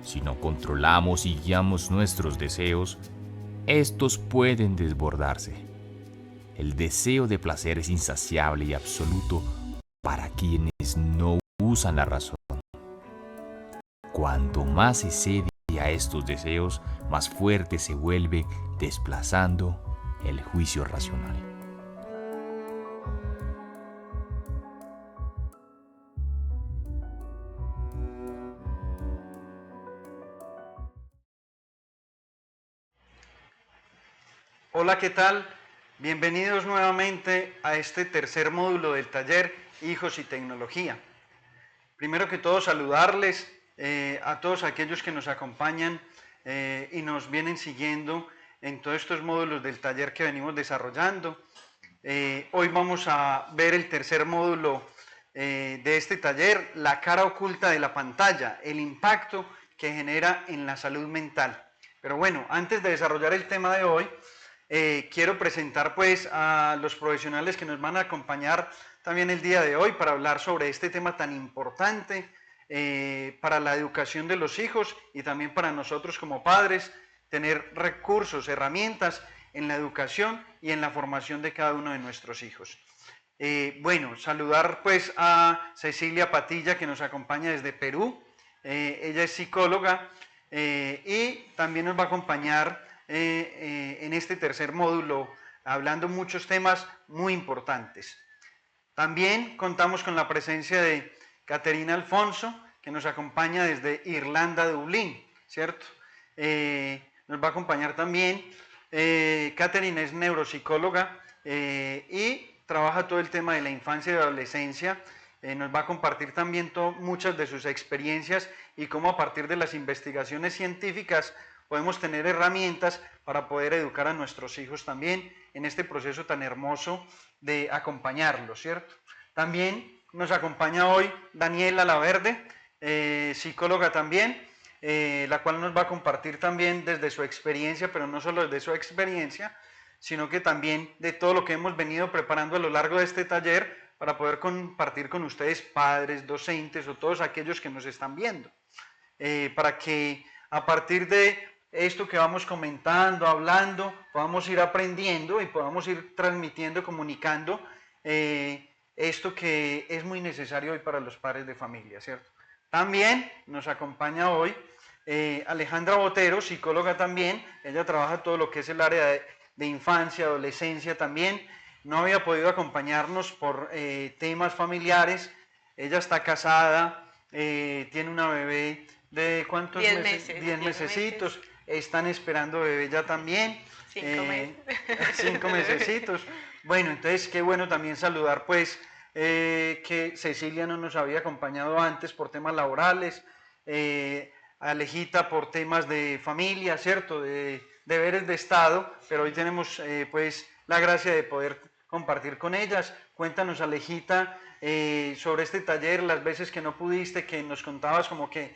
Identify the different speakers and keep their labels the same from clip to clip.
Speaker 1: Si no controlamos y guiamos nuestros deseos, estos pueden desbordarse. El deseo de placer es insaciable y absoluto para quienes no usan la razón. Cuanto más se cede a estos deseos, más fuerte se vuelve, desplazando el juicio racional.
Speaker 2: Hola, ¿qué tal? Bienvenidos nuevamente a este tercer módulo del taller Hijos y Tecnología. Primero que todo, saludarles a todos aquellos que nos acompañan y nos vienen siguiendo en todos estos módulos del taller que venimos desarrollando. Hoy vamos a ver el tercer módulo de este taller, la cara oculta de la pantalla, el impacto que genera en la salud mental. Pero bueno, antes de desarrollar el tema de hoy, quiero presentar pues a los profesionales que nos van a acompañar también el día de hoy para hablar sobre este tema tan importante para la educación de los hijos y también para nosotros como padres, tener recursos, herramientas en la educación y en la formación de cada uno de nuestros hijos. Bueno, saludar pues a Cecilia Patilla, que nos acompaña desde Perú. Ella es psicóloga y también nos va a acompañar en este tercer módulo hablando muchos temas muy importantes. También contamos con la presencia de Caterina Alfonso, que nos acompaña desde Irlanda, Dublín, ¿cierto? Nos va a acompañar también. Caterina es neuropsicóloga y trabaja todo el tema de la infancia y adolescencia. Nos va a compartir también muchas de sus experiencias y cómo a partir de las investigaciones científicas podemos tener herramientas para poder educar a nuestros hijos también en este proceso tan hermoso de acompañarlos, ¿cierto? También nos acompaña hoy Daniela Laverde, psicóloga también, la cual nos va a compartir también desde su experiencia, pero no solo desde su experiencia, sino que también de todo lo que hemos venido preparando a lo largo de este taller para poder compartir con ustedes, padres, docentes o todos aquellos que nos están viendo, para que a partir de esto que vamos comentando, hablando, podamos ir aprendiendo y podamos ir transmitiendo, comunicando esto que es muy necesario hoy para los padres de familia, ¿cierto? También nos acompaña hoy Alejandra Botero, psicóloga también. Ella trabaja todo lo que es el área de infancia, adolescencia también. No había podido acompañarnos por temas familiares. Ella está casada, tiene una bebé de ¿cuántos meses? 10 mesecitos. Están esperando bebé ya también.
Speaker 3: 5 meses.
Speaker 2: 5 mesecitos. Bueno, entonces qué bueno también saludar pues que Cecilia no nos había acompañado antes por temas laborales, Alejita por temas de familia, ¿cierto? De deberes de Estado, pero hoy tenemos pues la gracia de poder compartir con ellas. Cuéntanos, Alejita, sobre este taller, las veces que no pudiste, que nos contabas como que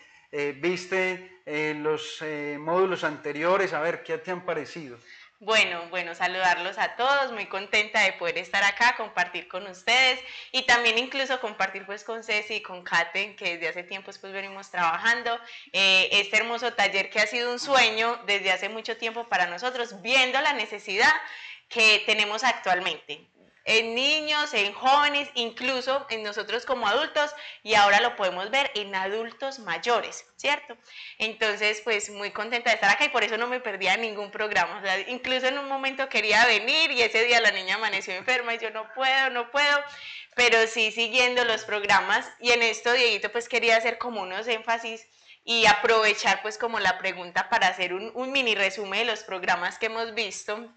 Speaker 2: viste los módulos anteriores, a ver, ¿qué te han parecido?
Speaker 3: Bueno, saludarlos a todos, muy contenta de poder estar acá, compartir con ustedes y también incluso compartir pues con Ceci y con Kate, que desde hace tiempo pues venimos trabajando, este hermoso taller que ha sido un sueño desde hace mucho tiempo para nosotros, viendo la necesidad que tenemos actualmente. En niños, en jóvenes, incluso en nosotros como adultos, y ahora lo podemos ver en adultos mayores, ¿cierto? Entonces, pues muy contenta de estar acá y por eso no me perdía ningún programa. O sea, incluso en un momento quería venir y ese día la niña amaneció enferma y yo no puedo, pero sí siguiendo los programas. Y en esto, Dieguito, pues quería hacer como unos énfasis y aprovechar pues como la pregunta para hacer un mini resumen de los programas que hemos visto.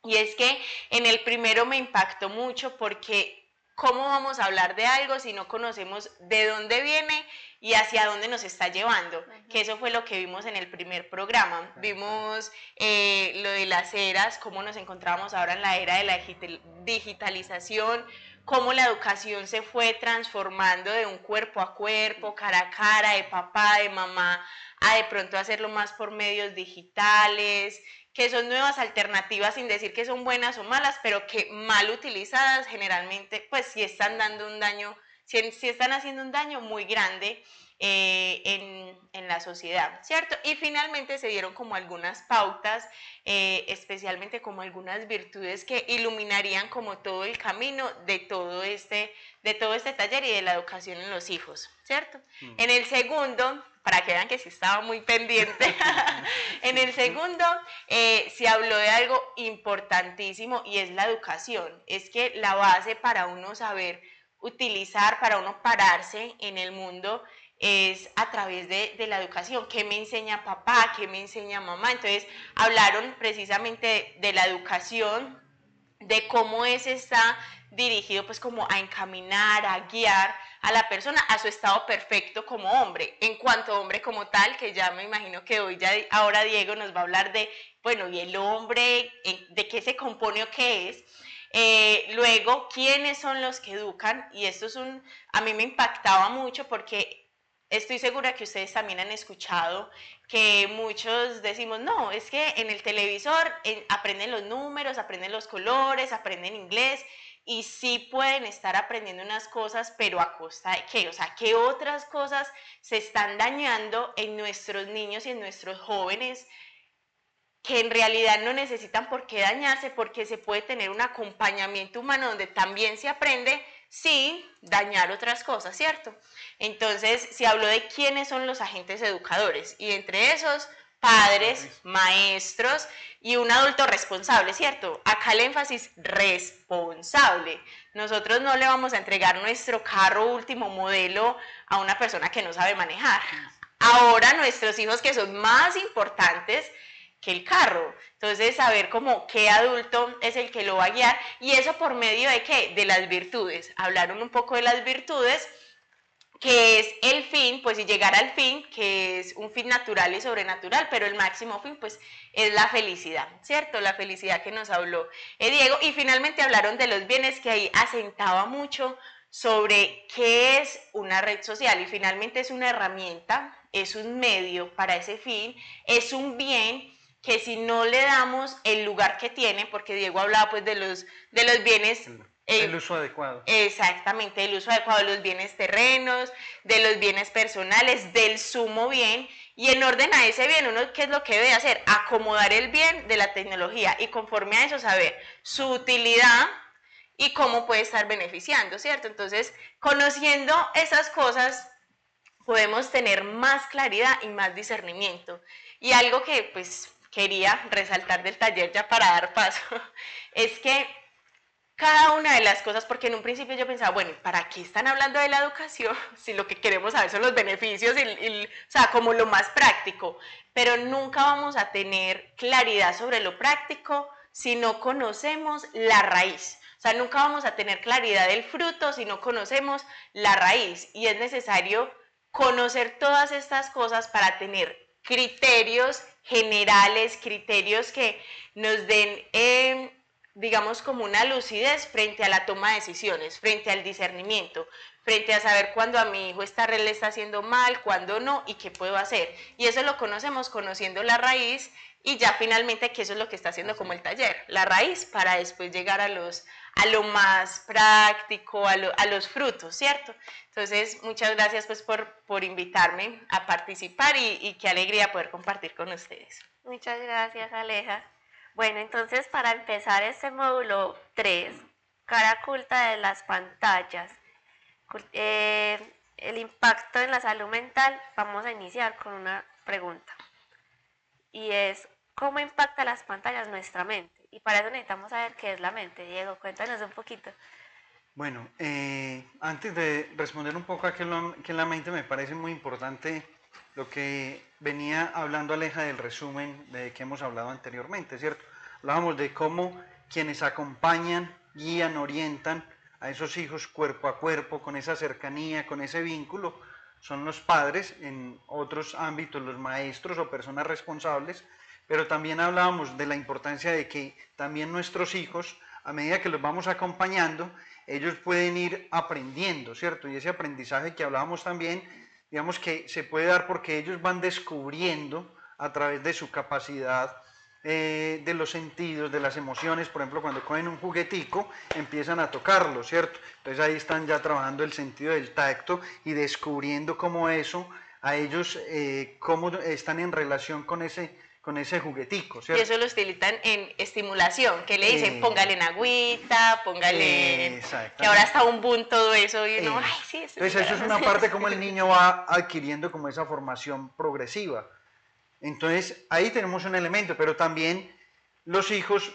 Speaker 3: Y es que en el primero me impactó mucho porque ¿cómo vamos a hablar de algo si no conocemos de dónde viene y hacia dónde nos está llevando? Que eso fue lo que vimos en el primer programa. Vimos lo de las eras, cómo nos encontrábamos ahora en la era de la digitalización, cómo la educación se fue transformando de un cuerpo a cuerpo, cara a cara, de papá, de mamá, a de pronto hacerlo más por medios digitales, que son nuevas alternativas sin decir que son buenas o malas, pero que mal utilizadas generalmente pues sí están dando un daño, sí están haciendo un daño muy grande en la sociedad, ¿cierto? Y finalmente se dieron como algunas pautas, especialmente como algunas virtudes que iluminarían como todo el camino de todo este taller y de la educación en los hijos, ¿cierto? En el segundo, para que vean que sí estaba muy pendiente, en el segundo se habló de algo importantísimo y es la educación. Es que la base para uno saber utilizar, para uno pararse en el mundo, es a través de la educación. ¿Qué me enseña papá? ¿Qué me enseña mamá? Entonces hablaron precisamente de la educación, de cómo ese está dirigido pues como a encaminar, a guiar a la persona a su estado perfecto como hombre, en cuanto a hombre como tal, que ya me imagino que hoy ya ahora Diego nos va a hablar de, bueno, y el hombre, de qué se compone o qué es. Luego, ¿quiénes son los que educan? Y esto a mí me impactaba mucho porque estoy segura que ustedes también han escuchado que muchos decimos, no, es que en el televisor aprenden los números, aprenden los colores, aprenden inglés, y sí pueden estar aprendiendo unas cosas, pero ¿a costa de qué? O sea, ¿qué otras cosas se están dañando en nuestros niños y en nuestros jóvenes que en realidad no necesitan por qué dañarse, porque se puede tener un acompañamiento humano donde también se aprende sin dañar otras cosas, ¿cierto? Entonces, se habló de quiénes son los agentes educadores, y entre esos, padres, maestros y un adulto responsable, ¿cierto? Acá el énfasis, responsable. Nosotros no le vamos a entregar nuestro carro último modelo a una persona que no sabe manejar. Ahora nuestros hijos, que son más importantes que el carro. Entonces, saber como qué adulto es el que lo va a guiar, y eso por medio de qué, de las virtudes. Hablaron un poco de las virtudes, que es el fin, pues, y llegar al fin, que es un fin natural y sobrenatural, pero el máximo fin, pues, es la felicidad, ¿cierto? La felicidad que nos habló Diego. Y finalmente hablaron de los bienes, que ahí asentaba mucho sobre qué es una red social, y finalmente es una herramienta, es un medio para ese fin, es un bien que si no le damos el lugar que tiene, porque Diego hablaba pues de los bienes,
Speaker 2: el uso adecuado.
Speaker 3: Exactamente, el uso adecuado de los bienes terrenos, de los bienes personales, del sumo bien, y en orden a ese bien, uno, ¿qué es lo que debe hacer? Acomodar el bien de la tecnología, y conforme a eso saber su utilidad y cómo puede estar beneficiando, ¿cierto? Entonces, conociendo esas cosas, podemos tener más claridad y más discernimiento. Y algo que pues quería resaltar del taller, ya para dar paso, es que cada una de las cosas, porque en un principio yo pensaba, bueno, ¿para qué están hablando de la educación si lo que queremos saber son los beneficios, o sea, como lo más práctico? Pero nunca vamos a tener claridad sobre lo práctico si no conocemos la raíz. O sea, nunca vamos a tener claridad del fruto si no conocemos la raíz, y es necesario conocer todas estas cosas para tener criterios generales, criterios que nos den, digamos, como una lucidez frente a la toma de decisiones, frente al discernimiento, frente a saber cuándo a mi hijo esta red le está haciendo mal, cuándo no, y qué puedo hacer. Y eso lo conocemos conociendo la raíz, y ya finalmente que eso es lo que está haciendo como el taller, la raíz, para después llegar a lo más práctico, a los frutos, ¿cierto? Entonces, muchas gracias pues por invitarme a participar, y qué alegría poder compartir con ustedes.
Speaker 4: Muchas gracias, Aleja. Bueno, entonces para empezar este módulo 3, cara oculta de las pantallas, el impacto en la salud mental, vamos a iniciar con una pregunta. Y es, ¿cómo impacta las pantallas nuestra mente? Y para eso necesitamos saber qué es la mente. Diego, cuéntanos un poquito.
Speaker 2: Bueno, antes de responder un poco a qué es la mente, me parece muy importante lo que venía hablando Aleja del resumen de que hemos hablado anteriormente, ¿cierto? Hablábamos de cómo quienes acompañan, guían, orientan a esos hijos cuerpo a cuerpo, con esa cercanía, con ese vínculo, son los padres, en otros ámbitos los maestros o personas responsables, pero también hablábamos de la importancia de que también nuestros hijos, a medida que los vamos acompañando, ellos pueden ir aprendiendo, ¿cierto? Y ese aprendizaje que hablábamos también, digamos que se puede dar porque ellos van descubriendo a través de su capacidad de los sentidos, de las emociones. Por ejemplo, cuando cogen un juguetico, empiezan a tocarlo, ¿cierto? Entonces ahí están ya trabajando el sentido del tacto y descubriendo cómo eso, a ellos, cómo están en relación con ese juguetico,
Speaker 3: Y
Speaker 2: ¿cierto?
Speaker 3: eso lo utilizan en estimulación, que le dicen, póngale en agüita, póngale... Que ahora está un boom todo eso y uno, ay, sí, eso
Speaker 2: Entonces eso es una parte como el niño va adquiriendo como esa formación progresiva. Entonces ahí tenemos un elemento, pero también los hijos,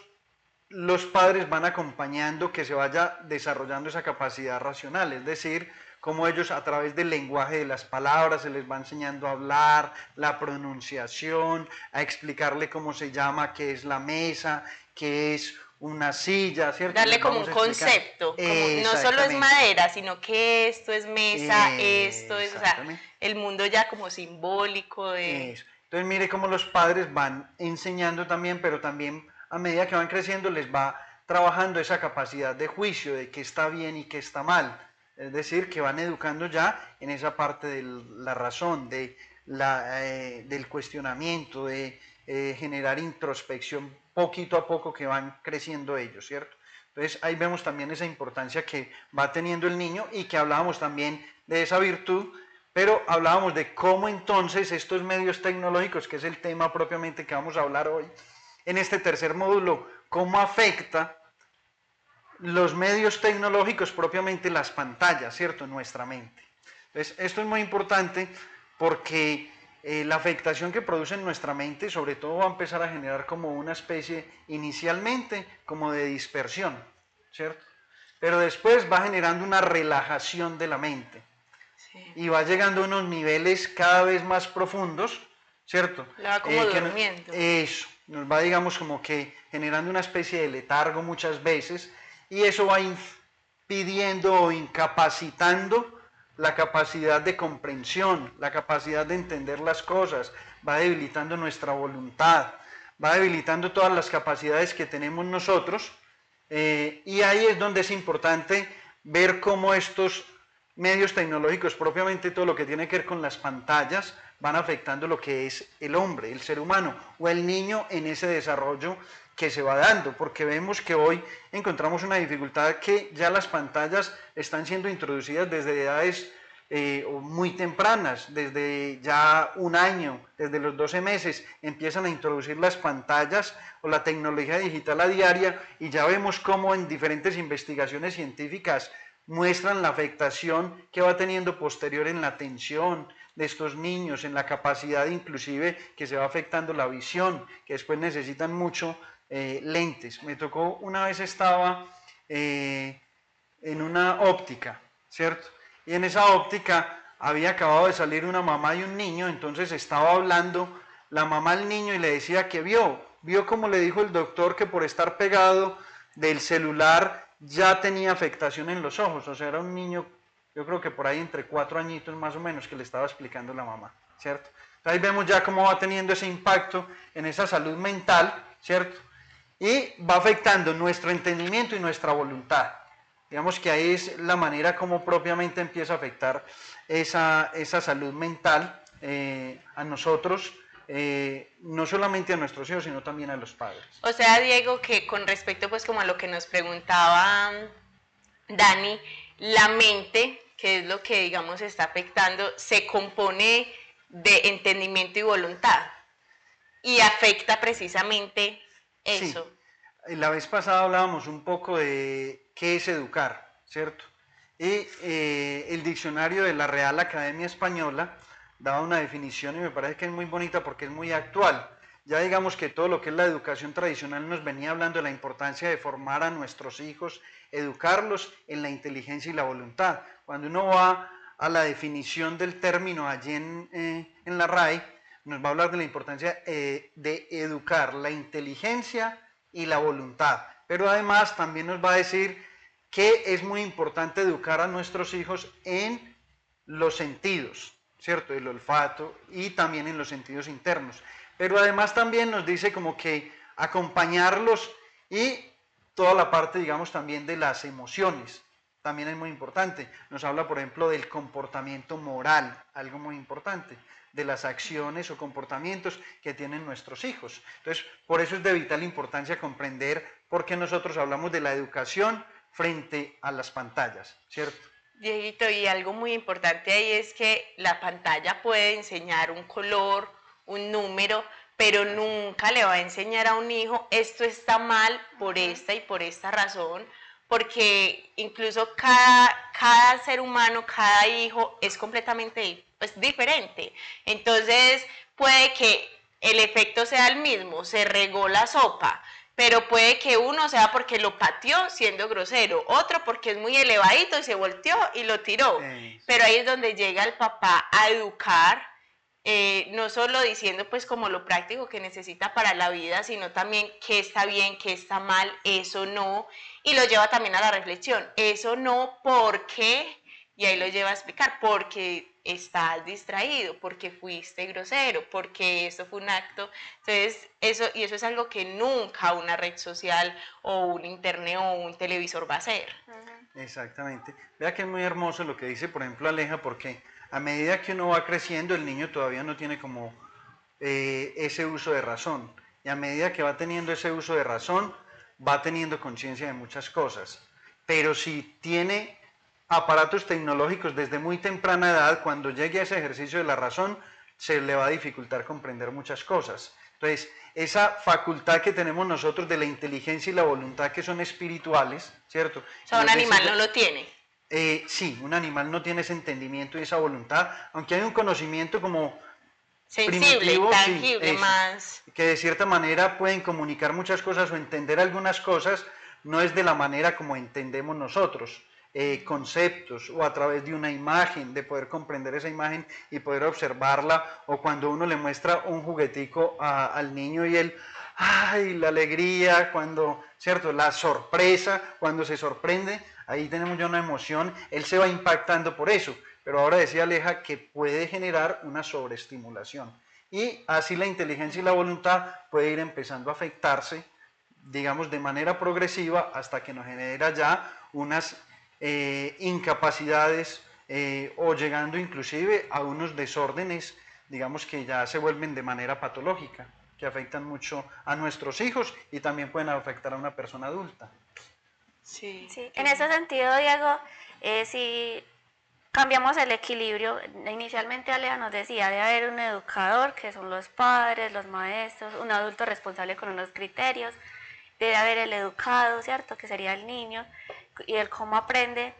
Speaker 2: los padres van acompañando que se vaya desarrollando esa capacidad racional, es decir, cómo ellos a través del lenguaje de las palabras se les va enseñando a hablar, la pronunciación, a explicarle cómo se llama, qué es la mesa, qué es una silla, ¿cierto?
Speaker 3: Darle
Speaker 2: Les
Speaker 3: como
Speaker 2: vamos
Speaker 3: un
Speaker 2: a explicar.
Speaker 3: concepto, como no solo es madera, sino que esto es mesa, esto es, o sea, el mundo ya como simbólico de...
Speaker 2: Eso. Entonces mire cómo los padres van enseñando también, pero también a medida que van creciendo les va trabajando esa capacidad de juicio, de qué está bien y qué está mal. Es decir, que van educando ya en esa parte de la razón, del cuestionamiento, de generar introspección poquito a poco que van creciendo ellos, ¿cierto? Entonces ahí vemos también esa importancia que va teniendo el niño y que hablábamos también de esa virtud, pero hablábamos de cómo entonces estos medios tecnológicos, que es el tema propiamente que vamos a hablar hoy, en este tercer módulo, cómo afecta los medios tecnológicos, propiamente las pantallas, ¿cierto?, en nuestra mente. Entonces, esto es muy importante porque la afectación que produce en nuestra mente, sobre todo va a empezar a generar como una especie, inicialmente, como de dispersión, ¿cierto? Pero después va generando una relajación de la mente. Sí. Y va llegando a unos niveles cada vez más profundos, ¿cierto?
Speaker 3: Lo va como durmiendo.
Speaker 2: Eso, nos va, digamos, como que generando una especie de letargo muchas veces, y eso va impidiendo o incapacitando la capacidad de comprensión, la capacidad de entender las cosas, va debilitando nuestra voluntad, va debilitando todas las capacidades que tenemos nosotros, y ahí es donde es importante ver cómo estos medios tecnológicos, propiamente todo lo que tiene que ver con las pantallas, van afectando lo que es el hombre, el ser humano o el niño en ese desarrollo que se va dando, porque vemos que hoy encontramos una dificultad que ya las pantallas están siendo introducidas desde edades muy tempranas, desde ya un año, desde los 12 meses, empiezan a introducir las pantallas o la tecnología digital a diaria, y ya vemos cómo en diferentes investigaciones científicas muestran la afectación que va teniendo posterior en la atención de estos niños, en la capacidad inclusive que se va afectando la visión, que después necesitan mucho lentes. Me tocó, una vez estaba en una óptica, ¿cierto? Y en esa óptica había acabado de salir una mamá y un niño, entonces estaba hablando la mamá al niño y le decía que vio como le dijo el doctor que por estar pegado del celular ya tenía afectación en los ojos, o sea, era un niño, yo creo que por ahí entre 4 añitos más o menos, que le estaba explicando la mamá, ¿cierto? Ahí vemos ya cómo va teniendo ese impacto en esa salud mental, ¿cierto? Y va afectando nuestro entendimiento y nuestra voluntad. Digamos que ahí es la manera como propiamente empieza a afectar esa salud mental a nosotros, no solamente a nuestros hijos, sino también a los padres.
Speaker 3: O sea, Diego, que con respecto pues como a lo que nos preguntaba Dani, la mente, que es lo que digamos está afectando, se compone de entendimiento y voluntad y afecta precisamente eso.
Speaker 2: Sí. La vez pasada hablábamos un poco de qué es educar, ¿cierto? Y el diccionario de la Real Academia Española daba una definición y me parece que es muy bonita porque es muy actual. Ya digamos que todo lo que es la educación tradicional nos venía hablando de la importancia de formar a nuestros hijos, educarlos en la inteligencia y la voluntad. Cuando uno va a la definición del término allí en la RAE, nos va a hablar de la importancia de educar la inteligencia y la voluntad. Pero además también nos va a decir que es muy importante educar a nuestros hijos en los sentidos, ¿cierto? El olfato y también en los sentidos internos. Pero además también nos dice como que acompañarlos y toda la parte, digamos, también de las emociones, también es muy importante. Nos habla, por ejemplo, del comportamiento moral, algo muy importante, de las acciones o comportamientos que tienen nuestros hijos. Entonces, por eso es de vital importancia comprender por qué nosotros hablamos de la educación frente a las pantallas, ¿cierto?
Speaker 3: Dieguito, y algo muy importante ahí es que la pantalla puede enseñar un color, un número, pero nunca le va a enseñar a un hijo esto está mal por esta y por esta razón, porque incluso cada ser humano, cada hijo es completamente diferente. Entonces puede que el efecto sea el mismo, se regó la sopa, pero puede que uno sea porque lo pateó siendo grosero, otro porque es muy elevadito y se volteó y lo tiró. Pero ahí es donde llega el papá a educar, no solo diciendo pues como lo práctico que necesita para la vida, sino también qué está bien, qué está mal, eso no, y lo lleva también a la reflexión, eso no, ¿por qué? Y ahí lo lleva a explicar, porque estás distraído, porque fuiste grosero, porque esto fue un acto. Entonces, eso es algo que nunca una red social o un internet o un televisor va a hacer.
Speaker 2: Exactamente. Vea que es muy hermoso lo que dice, por ejemplo, Aleja, porque a medida que uno va creciendo, el niño todavía no tiene como ese uso de razón. Y a medida que va teniendo ese uso de razón, va teniendo conciencia de muchas cosas. Pero si tiene aparatos tecnológicos desde muy temprana edad, cuando llegue a ese ejercicio de la razón, se le va a dificultar comprender muchas cosas. Entonces, esa facultad que tenemos nosotros de la inteligencia y la voluntad, que son espirituales, ¿cierto?
Speaker 3: O sea, un animal no lo tiene.
Speaker 2: Sí, un animal no tiene ese entendimiento y esa voluntad, aunque hay un conocimiento como
Speaker 3: sensible,
Speaker 2: primitivo,
Speaker 3: tangible,
Speaker 2: sí,
Speaker 3: más...
Speaker 2: que de cierta manera pueden comunicar muchas cosas o entender algunas cosas, no es de la manera como entendemos nosotros. Conceptos o a través de una imagen, de poder comprender esa imagen y poder observarla, o cuando uno le muestra un juguetico al niño y él, ¡ay! La alegría, cuando, ¿cierto? La sorpresa, cuando se sorprende, ahí tenemos ya una emoción, él se va impactando por eso, pero ahora decía Aleja que puede generar una sobreestimulación y así la inteligencia y la voluntad puede ir empezando a afectarse, digamos, de manera progresiva hasta que nos genera ya unas incapacidades o llegando inclusive a unos desórdenes, digamos, que ya se vuelven de manera patológica, que afectan mucho a nuestros hijos y también pueden afectar a una persona adulta.
Speaker 4: Sí. En ese sentido, Diego, si cambiamos el equilibrio, inicialmente Alea nos decía, debe haber un educador, que son los padres, los maestros, un adulto responsable con unos criterios, debe haber el educado, ¿cierto?, que sería el niño, y el cómo aprende.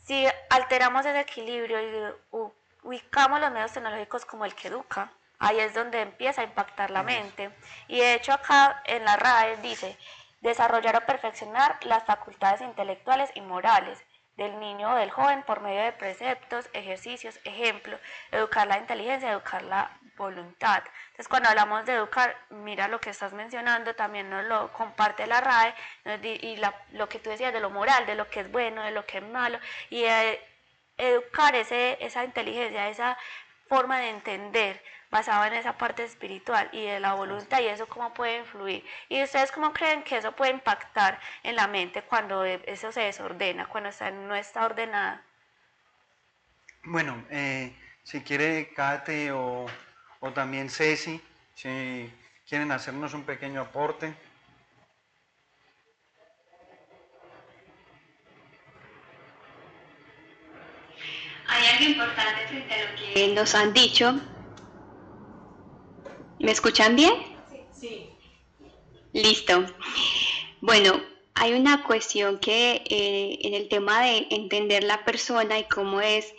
Speaker 4: Si alteramos ese equilibrio y ubicamos los medios tecnológicos como el que educa, ahí es donde empieza a impactar la mente. Y de hecho acá en la RAE dice, desarrollar o perfeccionar las facultades intelectuales y morales del niño o del joven por medio de preceptos, ejercicios, ejemplos, educar la inteligencia, educar la voluntad. Entonces, cuando hablamos de educar, mira lo que estás mencionando, también nos lo comparte la RAE, y lo que tú decías de lo moral, de lo que es bueno, de lo que es malo, y educar esa inteligencia, esa forma de entender, basada en esa parte espiritual y de la voluntad, y eso cómo puede influir. ¿Y ustedes cómo creen que eso puede impactar en la mente cuando eso se desordena, cuando no está ordenada?
Speaker 2: Bueno, si quiere Kate o también Ceci, si quieren hacernos un pequeño aporte.
Speaker 5: Hay algo importante frente a lo que nos han dicho. ¿Me escuchan bien?
Speaker 3: Sí.
Speaker 5: Listo. Bueno, hay una cuestión que en el tema de entender la persona y cómo es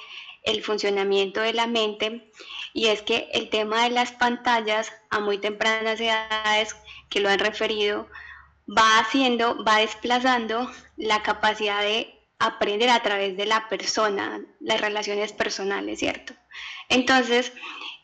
Speaker 5: el funcionamiento de la mente, y es que el tema de las pantallas a muy tempranas edades, que lo han referido, va desplazando la capacidad de aprender a través de la persona, las relaciones personales, ¿cierto? Entonces,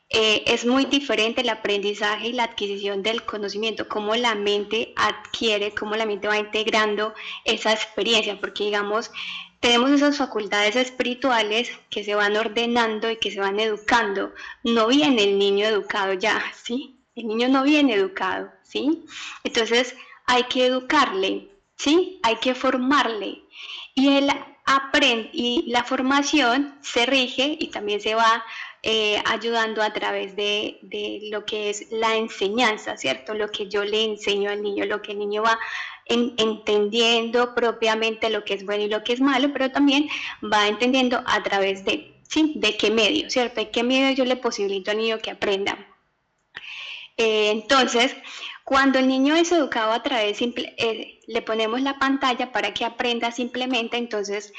Speaker 5: es muy diferente el aprendizaje y la adquisición del conocimiento, cómo la mente adquiere, cómo la mente va integrando esa experiencia, porque digamos, tenemos esas facultades espirituales que se van ordenando y que se van educando. No viene el niño educado ya, ¿sí? El niño no viene educado, ¿sí? Entonces hay que educarle, ¿sí? Hay que formarle. Y aprende y la formación se rige y también se va ayudando a través de lo que es la enseñanza, ¿cierto? Lo que yo le enseño al niño, lo que el niño va entendiendo propiamente lo que es bueno y lo que es malo, pero también va entendiendo a través de, ¿sí? De qué medio, ¿cierto? De qué medio yo le posibilito al niño que aprenda. Entonces, cuando el niño es educado a través, le ponemos la pantalla para que aprenda simplemente, entonces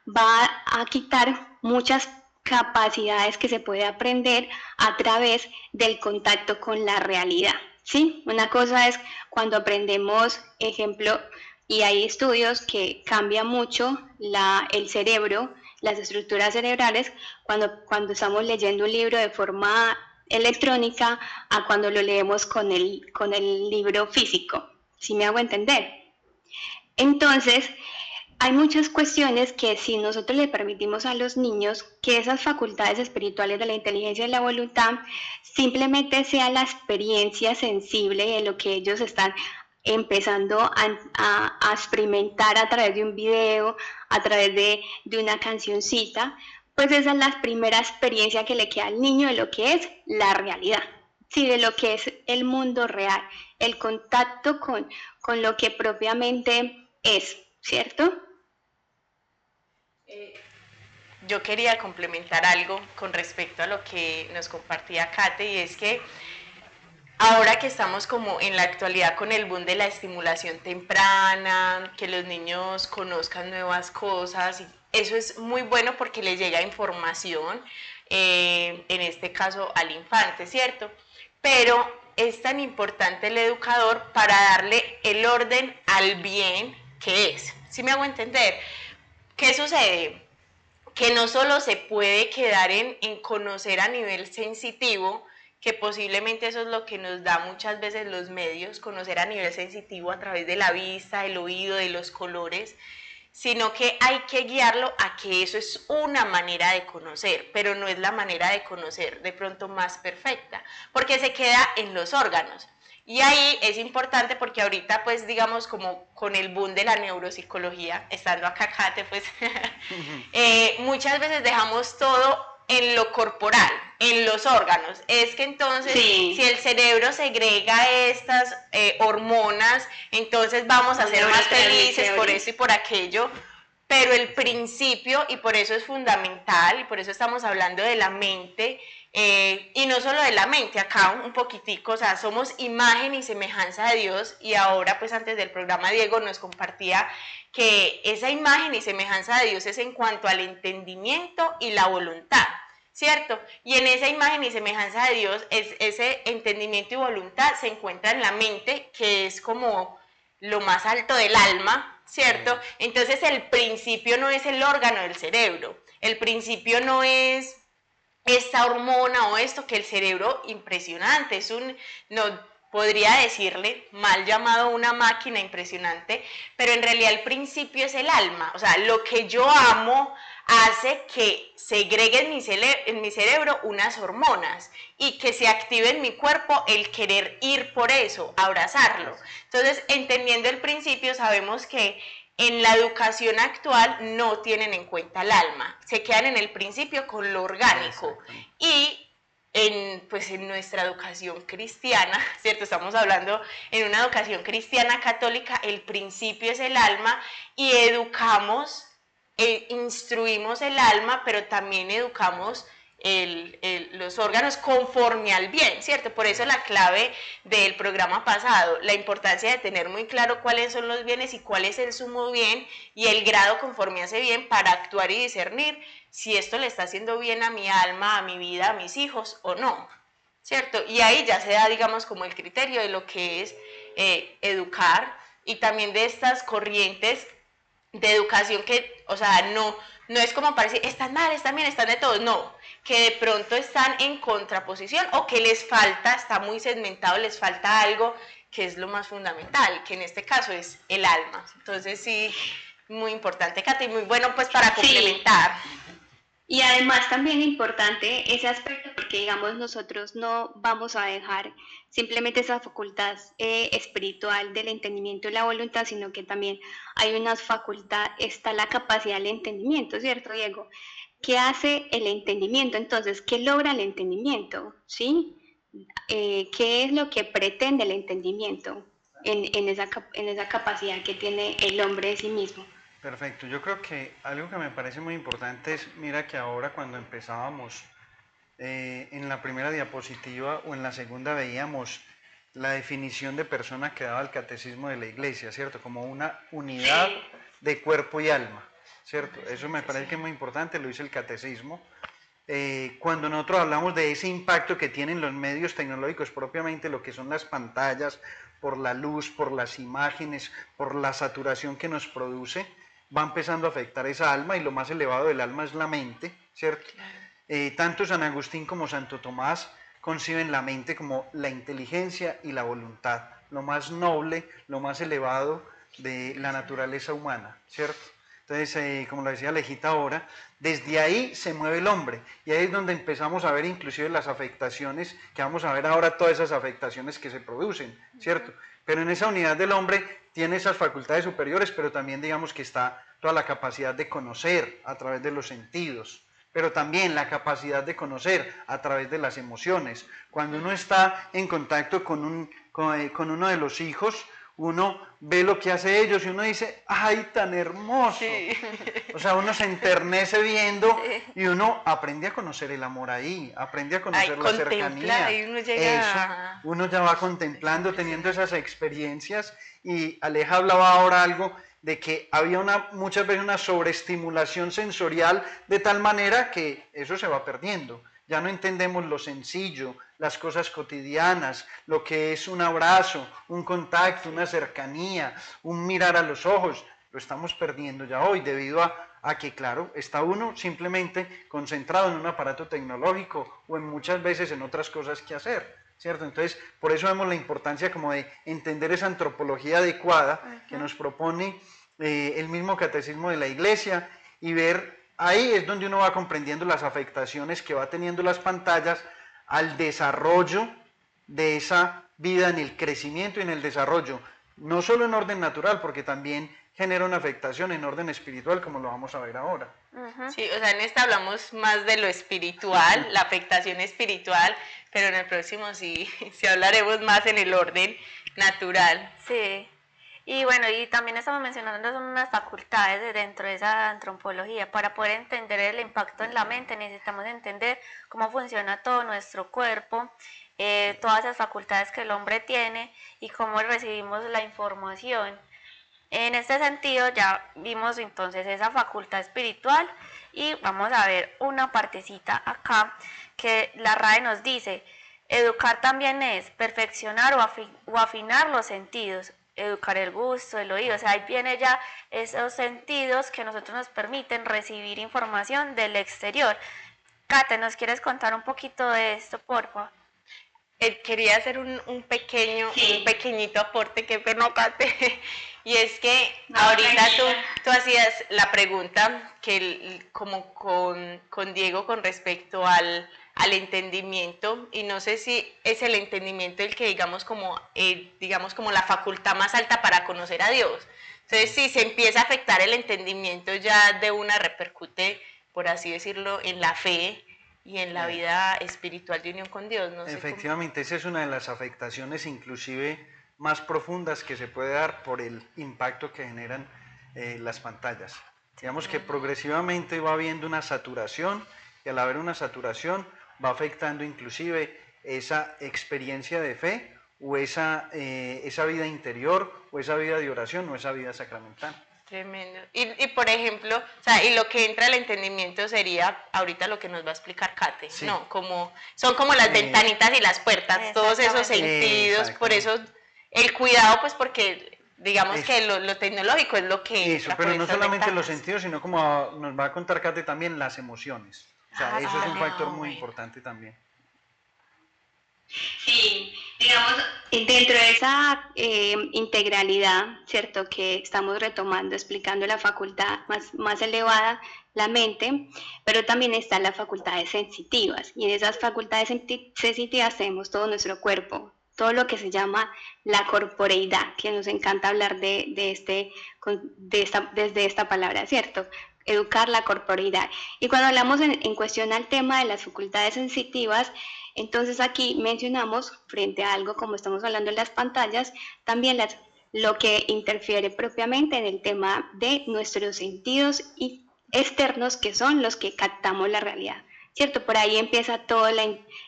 Speaker 5: va a quitar muchas capacidades que se puede aprender a través del contacto con la realidad, ¿sí? Una cosa es cuando aprendemos, ejemplo, y hay estudios que cambia mucho el cerebro, las estructuras cerebrales, cuando estamos leyendo un libro de forma electrónica a cuando lo leemos con el libro físico, ¿sí me hago entender? Entonces, hay muchas cuestiones que si nosotros le permitimos a los niños que esas facultades espirituales de la inteligencia y la voluntad simplemente sea la experiencia sensible de lo que ellos están empezando a experimentar a través de un video, a través de una cancioncita, pues esa es la primera experiencia que le queda al niño de lo que es la realidad, sí, de lo que es el mundo real, el contacto con lo que propiamente es, ¿cierto?
Speaker 3: Yo quería complementar algo con respecto a lo que nos compartía Kate, y es que ahora que estamos como en la actualidad con el boom de la estimulación temprana, que los niños conozcan nuevas cosas, y eso es muy bueno porque les llega información, en este caso al infante, ¿cierto? Pero es tan importante el educador para darle el orden al bien que es. ¿Sí me hago entender? ¿Qué sucede? Que no solo se puede quedar en conocer a nivel sensitivo, que posiblemente eso es lo que nos da muchas veces los medios, conocer a nivel sensitivo a través de la vista, el oído, de los colores, sino que hay que guiarlo a que eso es una manera de conocer, pero no es la manera de conocer de pronto más perfecta, porque se queda en los órganos. Y ahí es importante porque ahorita, pues, digamos, como con el boom de la neuropsicología, estando acá, Kate, pues, muchas veces dejamos todo en lo corporal, en los órganos. Es que entonces, sí, si el cerebro segrega estas hormonas, entonces vamos a ser más felices por eso y por aquello. Pero el principio, y por eso es fundamental, y por eso estamos hablando de la mente, y no solo de la mente, acá un poquitico, o sea, somos imagen y semejanza de Dios, y ahora pues antes del programa Diego nos compartía que esa imagen y semejanza de Dios es en cuanto al entendimiento y la voluntad, ¿cierto? Y en esa imagen y semejanza de Dios, ese entendimiento y voluntad se encuentra en la mente, que es como lo más alto del alma, ¿cierto? Entonces el principio no es el órgano del cerebro, el principio no es esta hormona o esto, que el cerebro, impresionante, es no podría decirle, mal llamado una máquina impresionante, pero en realidad el principio es el alma, o sea, lo que yo amo hace que segregue en mi cerebro unas hormonas y que se active en mi cuerpo el querer ir por eso, abrazarlo. Entonces, entendiendo el principio, sabemos que en la educación actual no tienen en cuenta el alma, se quedan en el principio con lo orgánico. Y pues en nuestra educación cristiana, ¿cierto? Estamos hablando en una educación cristiana católica, el principio es el alma, y educamos, instruimos el alma, pero también educamos los órganos conforme al bien, ¿cierto? Por eso la clave del programa pasado, la importancia de tener muy claro cuáles son los bienes y cuál es el sumo bien y el grado conforme a ese bien para actuar y discernir si esto le está haciendo bien a mi alma, a mi vida, a mis hijos o no, ¿cierto? Y ahí ya se da, digamos, como el criterio de lo que es educar, y también de estas corrientes de educación que, o sea, no es como parece, están mal, están bien, están de todos, no, que de pronto están en contraposición o que les falta, está muy segmentado, les falta algo que es lo más fundamental, que en este caso es el alma. Entonces sí, muy importante, Katy, muy bueno pues para complementar.
Speaker 5: Y además también importante ese aspecto porque digamos nosotros no vamos a dejar simplemente esa facultad espiritual del entendimiento y la voluntad, sino que también hay una facultad, está la capacidad del entendimiento, ¿cierto, Diego? ¿Qué hace el entendimiento? Entonces, ¿qué logra el entendimiento? ¿Sí? ¿Qué es lo que pretende el entendimiento en esa capacidad que tiene el hombre de sí mismo?
Speaker 2: Perfecto, yo creo que algo que me parece muy importante es, mira que ahora cuando empezábamos en la primera diapositiva o en la segunda veíamos la definición de persona que daba el catecismo de la iglesia, ¿cierto? Como una unidad de cuerpo y alma, ¿cierto? Eso me parece que es muy importante, lo dice el catecismo. Cuando nosotros hablamos de ese impacto que tienen los medios tecnológicos, propiamente lo que son las pantallas, por la luz, por las imágenes, por la saturación que nos produce, va empezando a afectar esa alma y lo más elevado del alma es la mente, ¿cierto? Tanto San Agustín como Santo Tomás conciben la mente como la inteligencia y la voluntad, lo más noble, lo más elevado de la naturaleza humana, ¿cierto? Entonces, como lo decía Alejita ahora, desde ahí se mueve el hombre y ahí es donde empezamos a ver inclusive las afectaciones, que vamos a ver ahora todas esas afectaciones que se producen, ¿cierto? Pero en esa unidad del hombre tiene esas facultades superiores, pero también digamos que está toda la capacidad de conocer a través de los sentidos, pero también la capacidad de conocer a través de las emociones. Cuando uno está en contacto con uno de los hijos, uno ve lo que hace ellos y uno dice, ¡ay, tan hermoso! Sí. O sea, uno se enternece viendo y uno aprende a conocer el amor ahí, aprende a conocer la cercanía.
Speaker 3: Y uno llega...
Speaker 2: Eso, uno ya va contemplando, teniendo esas experiencias. Y Aleja hablaba ahora algo de que había muchas veces una sobreestimulación sensorial de tal manera que eso se va perdiendo. Ya no entendemos lo sencillo, las cosas cotidianas, lo que es un abrazo, un contacto, una cercanía, un mirar a los ojos. Lo estamos perdiendo ya hoy debido a que, claro, está uno simplemente concentrado en un aparato tecnológico o en muchas veces en otras cosas que hacer, ¿cierto? Entonces, por eso vemos la importancia como de entender esa antropología adecuada que nos propone el mismo catecismo de la Iglesia y ver. Ahí es donde uno va comprendiendo las afectaciones que va teniendo las pantallas al desarrollo de esa vida, en el crecimiento y en el desarrollo, no solo en orden natural, porque también genera una afectación en orden espiritual, como lo vamos a ver ahora.
Speaker 3: Sí, o sea, en esta hablamos más de lo espiritual, la afectación espiritual, pero en el próximo sí hablaremos más en el orden natural.
Speaker 4: Sí. Y bueno, y también estamos mencionando son unas facultades dentro de esa antropología. Para poder entender el impacto en la mente necesitamos entender cómo funciona todo nuestro cuerpo, todas esas facultades que el hombre tiene y cómo recibimos la información. En este sentido ya vimos entonces esa facultad espiritual y vamos a ver una partecita acá que la RAE nos dice, educar también es perfeccionar o afinar los sentidos, educar el gusto, el oído, o sea, ahí viene ya esos sentidos que nosotros nos permiten recibir información del exterior. Kate, ¿nos quieres contar un poquito de esto, por favor?
Speaker 3: Quería hacer un pequeñito aporte, que pena, Kate, y es que ahorita tú hacías la pregunta que como con Diego con respecto al entendimiento, y no sé si es el entendimiento el que digamos como la facultad más alta para conocer a Dios. Entonces, si se empieza a afectar el entendimiento, ya de una repercute, por así decirlo, en la fe y en la vida espiritual de unión con Dios. No sé
Speaker 2: Efectivamente, esa es una de las afectaciones inclusive más profundas que se puede dar por el impacto que generan las pantallas. Digamos que progresivamente va habiendo una saturación y al haber una saturación va afectando inclusive esa experiencia de fe o esa vida interior o esa vida de oración o esa vida sacramental.
Speaker 3: Tremendo. Y por ejemplo, o sea, y lo que entra al entendimiento sería ahorita lo que nos va a explicar Kate, sí. ¿No? Son como las ventanitas y las puertas, todos esos sentidos, por eso el cuidado, pues porque digamos que lo tecnológico es lo que...
Speaker 2: Eso, pero no solamente los sentidos, sino como nos va a contar Kate también las emociones. O sea, eso es un factor muy importante también.
Speaker 5: Sí, digamos, dentro de esa integralidad, ¿cierto? Que estamos retomando, explicando la facultad más elevada, la mente, pero también están las facultades sensitivas. Y en esas facultades sensitivas tenemos todo nuestro cuerpo, todo lo que se llama la corporeidad, que nos encanta hablar desde esta palabra, ¿cierto? Educar la corporeidad. Y cuando hablamos en cuestión al tema de las facultades sensitivas, entonces aquí mencionamos, frente a algo como estamos hablando en las pantallas, también lo que interfiere propiamente en el tema de nuestros sentidos externos, que son los que captamos la realidad. ¿Cierto? Por ahí empieza toda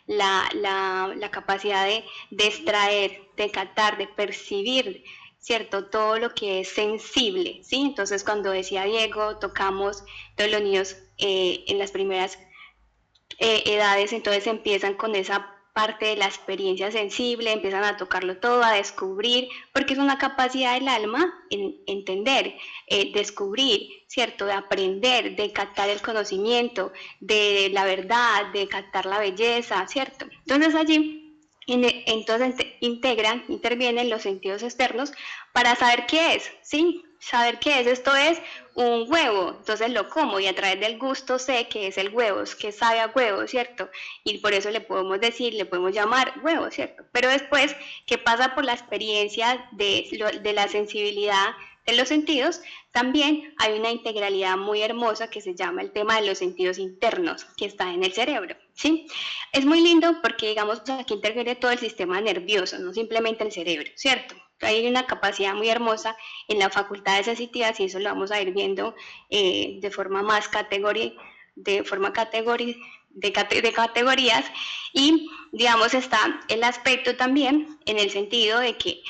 Speaker 5: la capacidad de extraer, de captar, de percibir, ¿cierto? Todo lo que es sensible, ¿sí? Entonces, cuando decía Diego, tocamos, todos los niños en las primeras edades, entonces empiezan con esa parte de la experiencia sensible, empiezan a tocarlo todo, a descubrir, porque es una capacidad del alma en entender, descubrir, ¿cierto? De aprender, de captar el conocimiento, de la verdad, de captar la belleza, ¿cierto? Entonces allí entonces intervienen los sentidos externos para saber qué es, ¿sí? Saber qué es, esto es un huevo, entonces lo como y a través del gusto sé que es el huevo, que sabe a huevo, ¿cierto? Y por eso le podemos decir, le podemos llamar huevo, ¿cierto? Pero después que pasa por la experiencia de la sensibilidad de los sentidos, también hay una integralidad muy hermosa que se llama el tema de los sentidos internos, que está en el cerebro, ¿sí? Es muy lindo porque, digamos, aquí interfiere todo el sistema nervioso, no simplemente el cerebro, ¿cierto? Hay una capacidad muy hermosa en las facultades sensitivas y eso lo vamos a ir viendo de forma más de categorías y digamos está el aspecto también en el sentido de que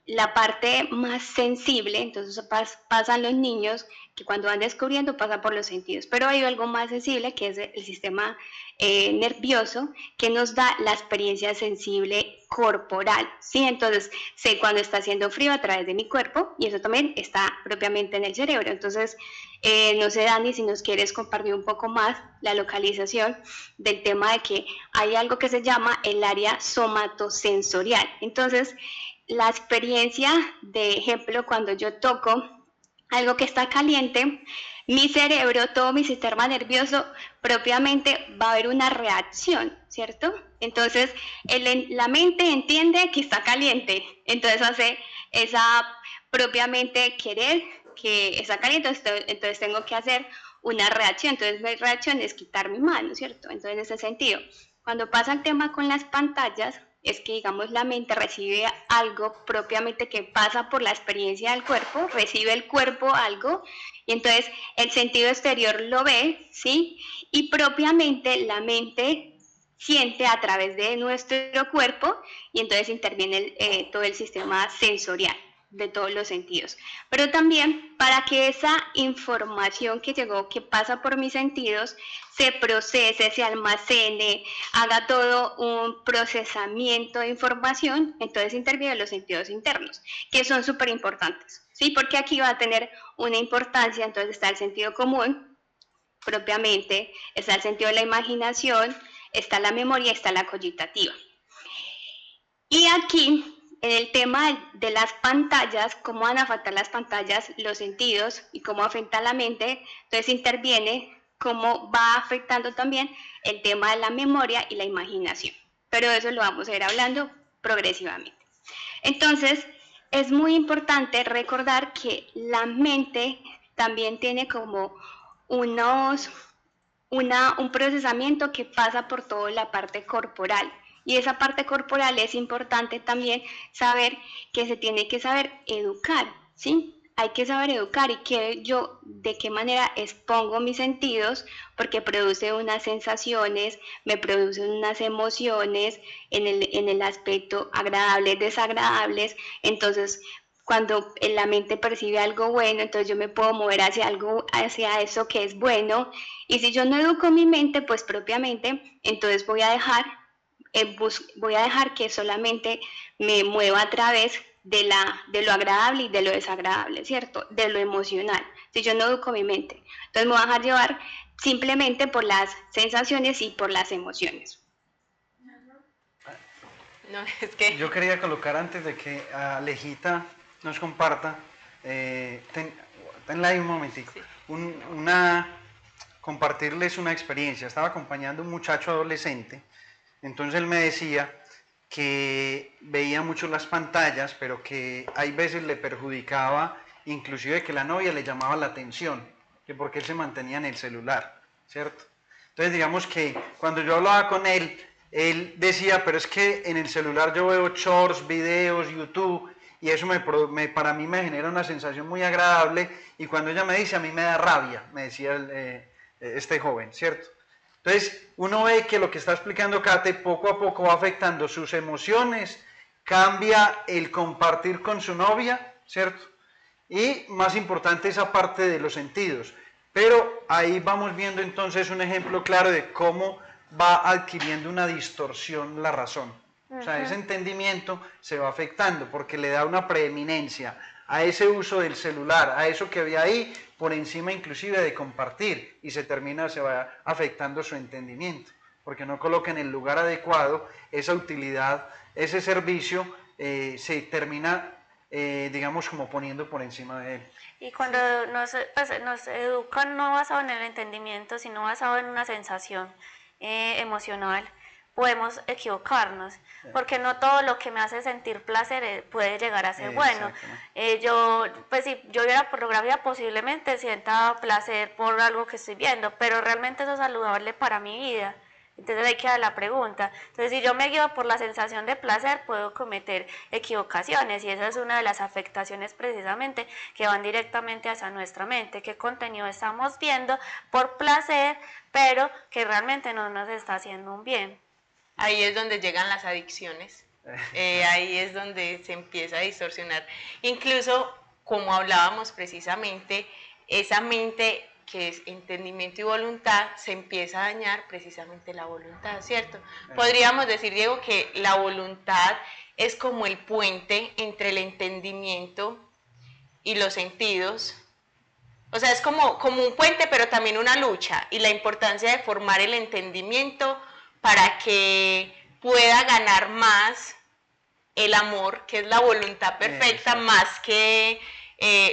Speaker 5: la parte más sensible, entonces pasan los niños que cuando van descubriendo pasa por los sentidos, pero hay algo más sensible que es el sistema nervioso que nos da la experiencia sensible corporal, ¿sí? Entonces sé cuando está haciendo frío a través de mi cuerpo y eso también está propiamente en el cerebro, entonces no sé Dani si nos quieres compartir un poco más la localización del tema de que hay algo que se llama el área somatosensorial, entonces la experiencia de ejemplo cuando yo toco algo que está caliente, mi cerebro, todo mi sistema nervioso propiamente va a haber una reacción, ¿cierto? Entonces la mente entiende que está caliente, entonces hace esa propiamente querer que está caliente, entonces tengo que hacer una reacción, entonces mi reacción es quitar mi mano, ¿cierto? Entonces en ese sentido, cuando pasa el tema con las pantallas, es que digamos la mente recibe algo propiamente que pasa por la experiencia del cuerpo, recibe el cuerpo algo y entonces el sentido exterior lo ve, ¿sí? Y propiamente la mente siente a través de nuestro cuerpo y entonces interviene todo el sistema sensorial de todos los sentidos. Pero también para que esa información que llegó, que pasa por mis sentidos, se procese, se almacene, haga todo un procesamiento de información, entonces intervienen los sentidos internos, que son súper importantes, ¿sí? Porque aquí va a tener una importancia, entonces está el sentido común, propiamente, está el sentido de la imaginación, está la memoria, está la cogitativa. Y aquí, en el tema de las pantallas, cómo van a afectar las pantallas, los sentidos y cómo afecta la mente, entonces interviene cómo va afectando también el tema de la memoria y la imaginación. Pero eso lo vamos a ir hablando progresivamente. Entonces, es muy importante recordar que la mente también tiene como un procesamiento que pasa por toda la parte corporal. Y esa parte corporal es importante también saber que se tiene que saber educar, ¿sí? Hay que saber educar y que yo de qué manera expongo mis sentidos porque produce unas sensaciones, me producen unas emociones en el aspecto agradables, desagradables, entonces cuando la mente percibe algo bueno, entonces yo me puedo mover hacia eso que es bueno, y si yo no educo mi mente, pues propiamente, entonces voy a dejar que solamente me mueva a través de lo agradable y de lo desagradable, ¿cierto? De lo emocional, si yo no educo mi mente. Entonces me voy a dejar llevar simplemente por las sensaciones y por las emociones.
Speaker 3: No, es que...
Speaker 2: Yo quería colocar antes de que Alejita nos comparta, tenla ahí un momentico,
Speaker 3: Sí.
Speaker 2: compartirles una experiencia. Estaba acompañando a un muchacho adolescente, entonces él me decía que veía mucho las pantallas, pero que hay veces le perjudicaba, inclusive que la novia le llamaba la atención, que porque él se mantenía en el celular, ¿cierto? Entonces digamos que cuando yo hablaba con él decía, pero es que en el celular yo veo shorts, videos, YouTube, y eso para mí me genera una sensación muy agradable, y cuando ella me dice, a mí me da rabia, me decía este joven, ¿cierto? Entonces, uno ve que lo que está explicando Kate poco a poco va afectando sus emociones, cambia el compartir con su novia, ¿cierto? Y más importante esa parte de los sentidos. Pero ahí vamos viendo entonces un ejemplo claro de cómo va adquiriendo una distorsión la razón. O sea, ese entendimiento se va afectando porque le da una preeminencia a ese uso del celular, a eso que había ahí, por encima inclusive de compartir, y se va afectando su entendimiento, porque no coloca en el lugar adecuado esa utilidad, ese servicio, se termina, digamos, como poniendo por encima de él.
Speaker 4: Y cuando nos educan no basado en el entendimiento, sino basado en una sensación emocional, podemos equivocarnos, porque no todo lo que me hace sentir placer puede llegar a ser bueno. Pues si yo viera pornografía, posiblemente sienta placer por algo que estoy viendo, pero realmente eso es saludable para mi vida. Entonces ahí queda la pregunta. Entonces, si yo me guío por la sensación de placer, puedo cometer equivocaciones, y esa es una de las afectaciones precisamente que van directamente hacia nuestra mente. ¿Qué contenido estamos viendo por placer, pero que realmente no nos está haciendo un bien?
Speaker 3: Ahí es donde llegan las adicciones, ahí es donde se empieza a distorsionar. Incluso, como hablábamos precisamente, esa mente que es entendimiento y voluntad, se empieza a dañar precisamente la voluntad, ¿cierto? Podríamos decir, Diego, que la voluntad es como el puente entre el entendimiento y los sentidos. O sea, es como un puente, pero también una lucha, y la importancia de formar el entendimiento para que pueda ganar más el amor, que es la voluntad perfecta, más que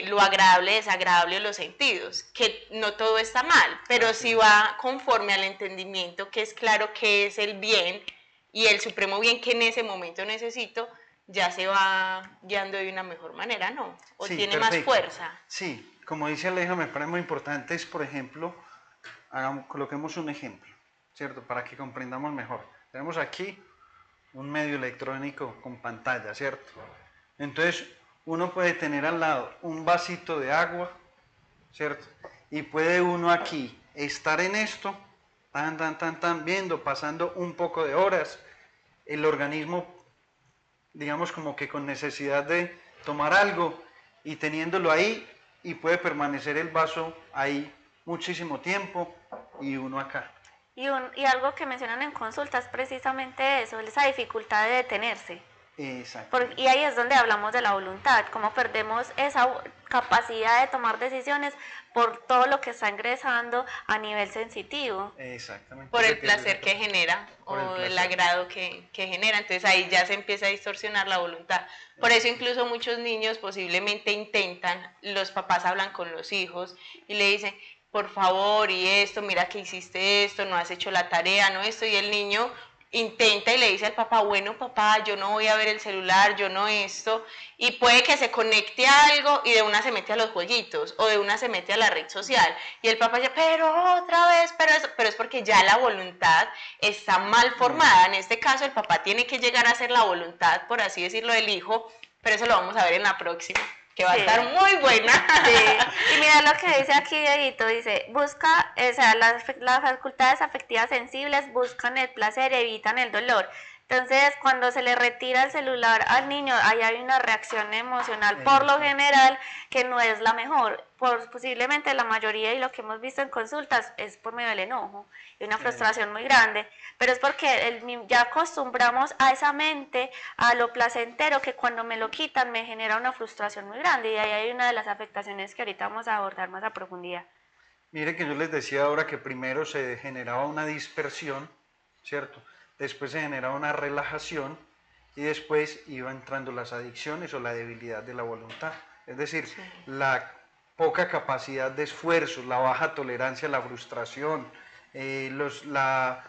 Speaker 3: lo agradable, desagradable o los sentidos, que no todo está mal, pero sí va conforme al entendimiento, que es claro que es el bien y el supremo bien que en ese momento necesito, ya se va guiando de una mejor manera, ¿no? O
Speaker 2: sí,
Speaker 3: tiene
Speaker 2: perfecto.
Speaker 3: más fuerza.
Speaker 2: Sí, como dice Aleja, me parece muy importante es, por ejemplo, coloquemos un ejemplo, ¿cierto? Para que comprendamos mejor. Tenemos aquí un medio electrónico con pantalla, ¿cierto? Entonces, uno puede tener al lado un vasito de agua, ¿cierto? Y puede uno aquí estar en esto, viendo, pasando un poco de horas, el organismo, digamos, como que con necesidad de tomar algo y teniéndolo ahí, y puede permanecer el vaso ahí muchísimo tiempo y uno acá.
Speaker 4: Y algo que mencionan en consulta es precisamente eso, esa dificultad de detenerse.
Speaker 2: Exacto.
Speaker 4: Y ahí es donde hablamos de la voluntad, cómo perdemos esa capacidad de tomar decisiones por todo lo que está ingresando a nivel sensitivo.
Speaker 2: Exactamente.
Speaker 3: Por el placer que genera o el agrado que genera. Entonces ahí ya se empieza a distorsionar la voluntad. Por eso incluso muchos niños posiblemente intentan, los papás hablan con los hijos y le dicen, por favor, y esto, mira que hiciste esto, no has hecho la tarea, no esto, y el niño intenta y le dice al papá, bueno papá, yo no voy a ver el celular, yo no esto, y puede que se conecte a algo y de una se mete a los jueguitos o de una se mete a la red social y el papá dice, pero otra vez, pero es porque ya la voluntad está mal formada. En este caso el papá tiene que llegar a hacer la voluntad, por así decirlo, del hijo, pero eso lo vamos a ver en la próxima, que va a estar muy buena.
Speaker 4: Sí. Y mira lo que dice aquí Dieguito, dice, busca, o sea, las facultades afectivas sensibles buscan el placer y evitan el dolor. Entonces, cuando se le retira el celular al niño, ahí hay una reacción emocional, por lo general, que no es la mejor. Posiblemente la mayoría, y lo que hemos visto en consultas, es por medio del enojo y una frustración muy grande. Pero es porque ya acostumbramos a esa mente, a lo placentero, que cuando me lo quitan me genera una frustración muy grande. Y ahí hay una de las afectaciones que ahorita vamos a abordar más a profundidad.
Speaker 2: Mire que yo les decía ahora que primero se generaba una dispersión, ¿cierto? Después se generaba una relajación y después iba entrando las adicciones o la debilidad de la voluntad. Es decir, la poca capacidad de esfuerzo, la baja tolerancia a la frustración, la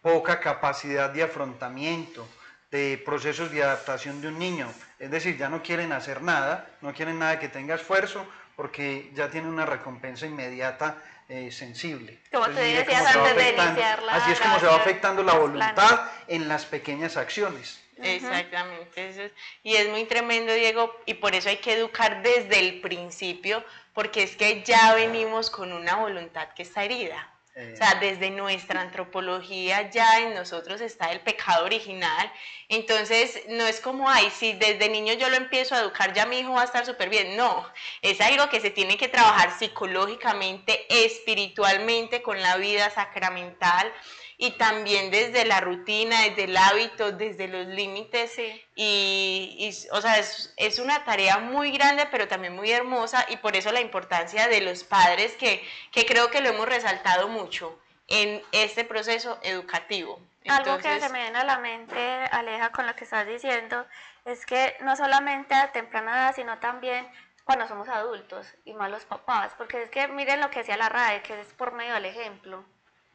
Speaker 2: poca capacidad de afrontamiento, de procesos de adaptación de un niño. Es decir, ya no quieren hacer nada, no quieren nada que tenga esfuerzo, porque ya tiene una recompensa inmediata sensible.
Speaker 4: Como tú
Speaker 2: Entonces,
Speaker 4: decías antes de iniciar
Speaker 2: así es como se va afectando la voluntad en las pequeñas acciones.
Speaker 3: Exactamente, y es muy tremendo, Diego, y por eso hay que educar desde el principio, porque es que ya venimos con una voluntad que está herida. O sea, desde nuestra antropología ya en nosotros está el pecado original. Entonces, no es como, ay, si desde niño yo lo empiezo a educar, ya mi hijo va a estar súper bien. No, es algo que se tiene que trabajar psicológicamente, espiritualmente, con la vida sacramental y también desde la rutina, desde el hábito, desde los límites.
Speaker 4: Sí.
Speaker 3: Y o sea, es una tarea muy grande, pero también muy hermosa, y por eso la importancia de los padres, que creo que lo hemos resaltado mucho en este proceso educativo.
Speaker 4: Entonces, algo que se me viene a la mente, Aleja, con lo que estás diciendo, es que no solamente a temprana edad, sino también cuando somos adultos y más los papás, porque es que miren lo que decía la RAE, que es por medio del ejemplo,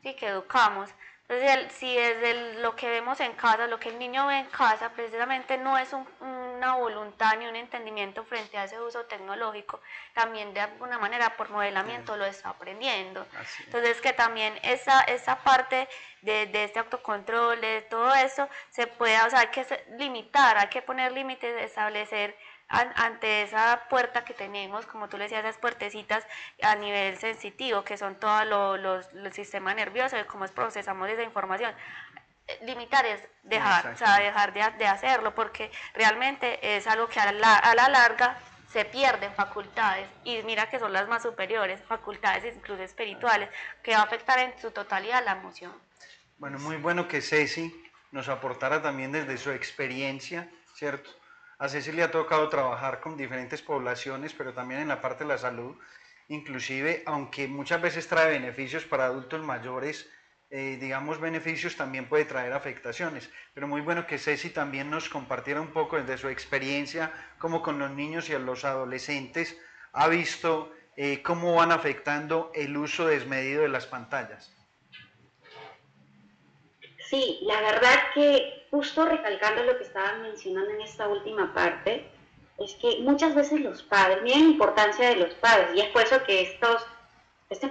Speaker 4: ¿sí? Que educamos. Entonces, si desde lo que vemos en casa, lo que el niño ve en casa, precisamente no es una voluntad ni un entendimiento frente a ese uso tecnológico, también de alguna manera por modelamiento lo está aprendiendo. Entonces, que también esa parte de este autocontrol, de todo eso, se pueda, o sea, hay que limitar, hay que poner límites, establecer ante esa puerta que tenemos, como tú le decías, esas puertecitas a nivel sensitivo, que son todos los sistemas nerviosos, de cómo procesamos esa información. Limitar es dejar, o sea, dejar de hacerlo, porque realmente es algo que a la larga se pierden facultades, y mira que son las más superiores, facultades incluso espirituales, que va a afectar en su totalidad la emoción.
Speaker 2: Bueno, muy bueno que Ceci nos aportara también desde su experiencia, ¿cierto? A Ceci le ha tocado trabajar con diferentes poblaciones, pero también en la parte de la salud, inclusive, aunque muchas veces trae beneficios para adultos mayores, digamos beneficios, también puede traer afectaciones. Pero muy bueno que Ceci también nos compartiera un poco desde su experiencia, cómo con los niños y a los adolescentes ha visto cómo van afectando el uso desmedido de las pantallas.
Speaker 6: Sí, la verdad que justo recalcando lo que estaban mencionando en esta última parte, es que muchas veces los padres, miren la importancia de los padres, y es por eso que estos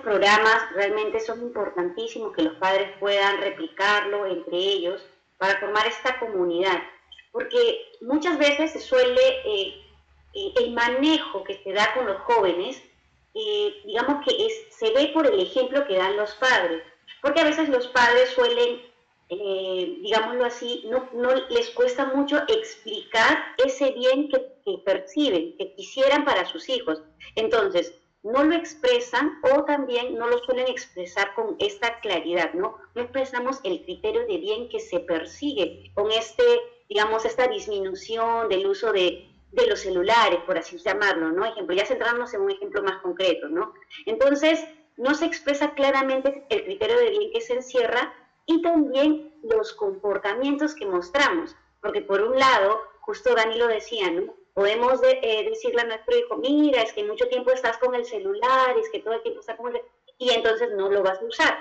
Speaker 6: programas realmente son importantísimos, que los padres puedan replicarlo entre ellos para formar esta comunidad, porque muchas veces se suele, el manejo que se da con los jóvenes, digamos que se ve por el ejemplo que dan los padres, porque a veces los padres suelen digámoslo así, no les cuesta mucho explicar ese bien que perciben, que quisieran para sus hijos. Entonces, no lo expresan o también no lo suelen expresar con esta claridad, ¿no? No expresamos el criterio de bien que se persigue con digamos, esta disminución del uso de los celulares, por así llamarlo, ¿no? Ejemplo, ya centrarnos en un ejemplo más concreto, ¿no? Entonces, no se expresa claramente el criterio de bien que se encierra y también los comportamientos que mostramos, porque por un lado, justo Dani lo decía, ¿no? Podemos decirle a nuestro hijo, mira, es que mucho tiempo estás con el celular, es que todo el tiempo está con el celular, y entonces no lo vas a usar.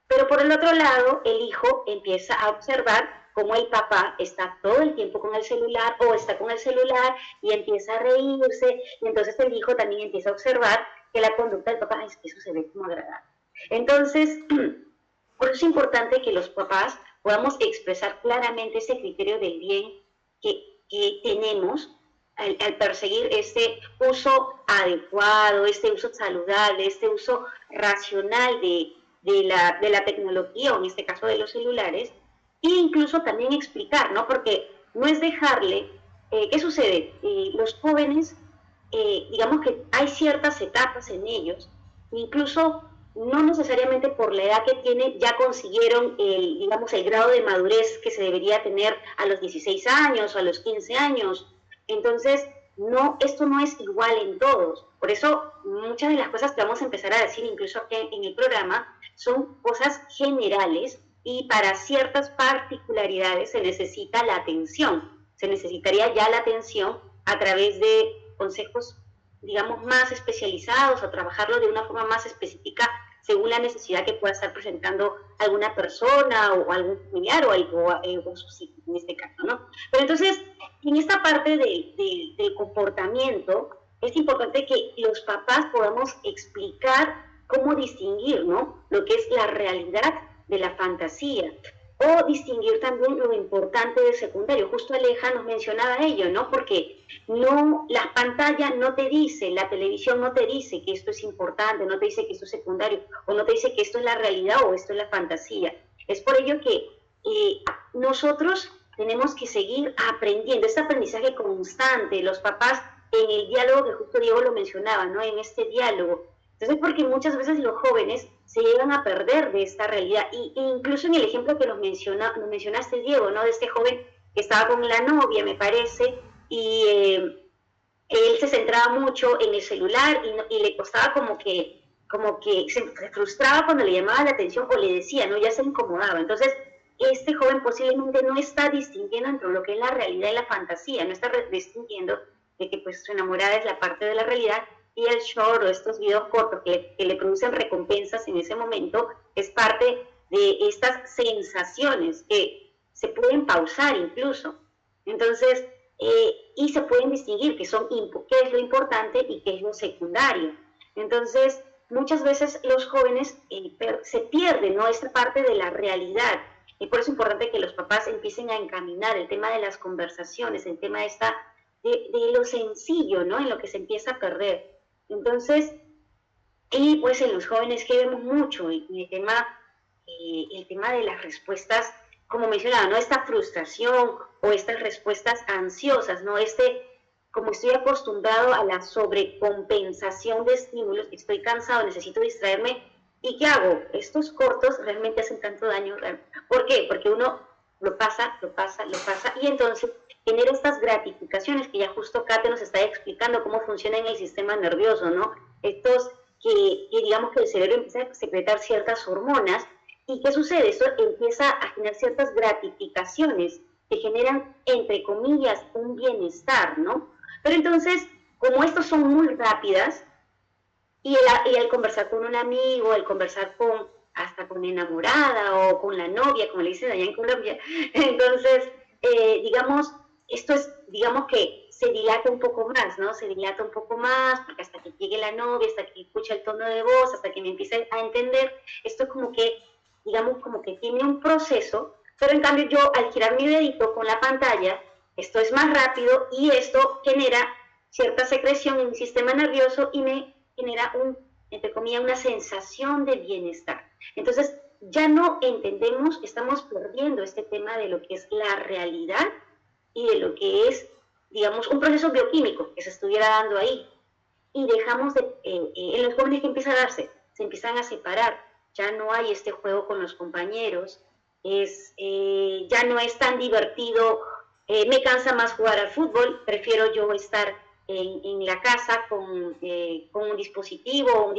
Speaker 6: Pero por el otro lado, el hijo empieza a observar cómo el papá está todo el tiempo con el celular o está con el celular y empieza a reírse, y entonces el hijo también empieza a observar que la conducta del papá es que eso se ve como agradable. Entonces, por eso es importante que los papás podamos expresar claramente ese criterio del bien que tenemos al perseguir este uso adecuado, este uso saludable, este uso racional de la tecnología, o en este caso de los celulares, e incluso también explicar, ¿no? Porque no es dejarle, ¿qué sucede? Los jóvenes, digamos que hay ciertas etapas en ellos, incluso no necesariamente por la edad que tienen ya consiguieron digamos, el grado de madurez que se debería tener a los 16 años o a los 15 años. Entonces, esto no es igual en todos. Por eso, muchas de las cosas que vamos a empezar a decir, incluso aquí en el programa, son cosas generales y para ciertas particularidades se necesita la atención, se necesitaría ya la atención a través de consejos, digamos, más especializados o trabajarlo de una forma más específica según la necesidad que pueda estar presentando alguna persona o algún familiar o sus hijos en este caso, ¿no? Pero entonces, en esta parte del comportamiento, es importante que los papás podamos explicar cómo distinguir, ¿no?, lo que es la realidad de la fantasía, o distinguir también lo importante del secundario. Justo Aleja nos mencionaba ello, ¿no? Porque no, las pantallas no te dicen, la televisión no te dice que esto es importante, no te dice que esto es secundario, o no te dice que esto es la realidad o esto es la fantasía. Es por ello que nosotros tenemos que seguir aprendiendo, este aprendizaje constante, los papás en el diálogo que justo Diego lo mencionaba, ¿no? En este diálogo. Entonces, porque muchas veces los jóvenes se llegan a perder de esta realidad, e incluso en el ejemplo que nos mencionaste, Diego, ¿no?, de este joven que estaba con la novia, me parece, y él se centraba mucho en el celular y le costaba como que se frustraba cuando le llamaba la atención o le decía, ¿no?, ya se incomodaba. Entonces, este joven posiblemente no está distinguiendo entre lo que es la realidad y la fantasía, no está distinguiendo de que pues su enamorada es la parte de la realidad y el short o estos videos cortos que le producen recompensas en ese momento es parte de estas sensaciones que se pueden pausar incluso. Entonces, y se pueden distinguir qué es lo importante y qué es lo secundario. Entonces, muchas veces los jóvenes se pierden, ¿no?, esta parte de la realidad. Y por eso es importante que los papás empiecen a encaminar el tema de las conversaciones, el tema de lo sencillo, ¿no?, en lo que se empieza a perder. Entonces, y pues en los jóvenes que vemos mucho, y el tema de las respuestas, como mencionaba, ¿no?, esta frustración o estas respuestas ansiosas, ¿no?, como estoy acostumbrado a la sobrecompensación de estímulos, estoy cansado, necesito distraerme, ¿y qué hago? Estos cortos realmente hacen tanto daño. ¿Por qué? Porque uno lo pasa, y entonces genera estas gratificaciones que ya justo Kate nos está explicando cómo funciona en el sistema nervioso, ¿no? Estos que digamos que el cerebro empieza a secretar ciertas hormonas, ¿y qué sucede? Eso empieza a generar ciertas gratificaciones que generan, entre comillas, un bienestar, ¿no? Pero entonces, como estos son muy rápidas, y el conversar con un amigo, el conversar hasta con enamorada o con la novia, como le dicen allá en Colombia, entonces, digamos, esto es, digamos que se dilata un poco más, ¿no? Se dilata un poco más, porque hasta que llegue la novia, hasta que escuche el tono de voz, hasta que me empiece a entender, esto es como que, digamos, como que tiene un proceso, pero en cambio yo al girar mi dedito con la pantalla, esto es más rápido y esto genera cierta secreción en mi sistema nervioso y me genera entre comillas, una sensación de bienestar. Entonces, ya no entendemos, estamos perdiendo este tema de lo que es la realidad y de lo que es, digamos, un proceso bioquímico que se estuviera dando ahí. Y dejamos en los jóvenes que empieza a darse, se empiezan a separar, ya no hay este juego con los compañeros, ya no es tan divertido, me cansa más jugar al fútbol, prefiero yo estar en la casa con un dispositivo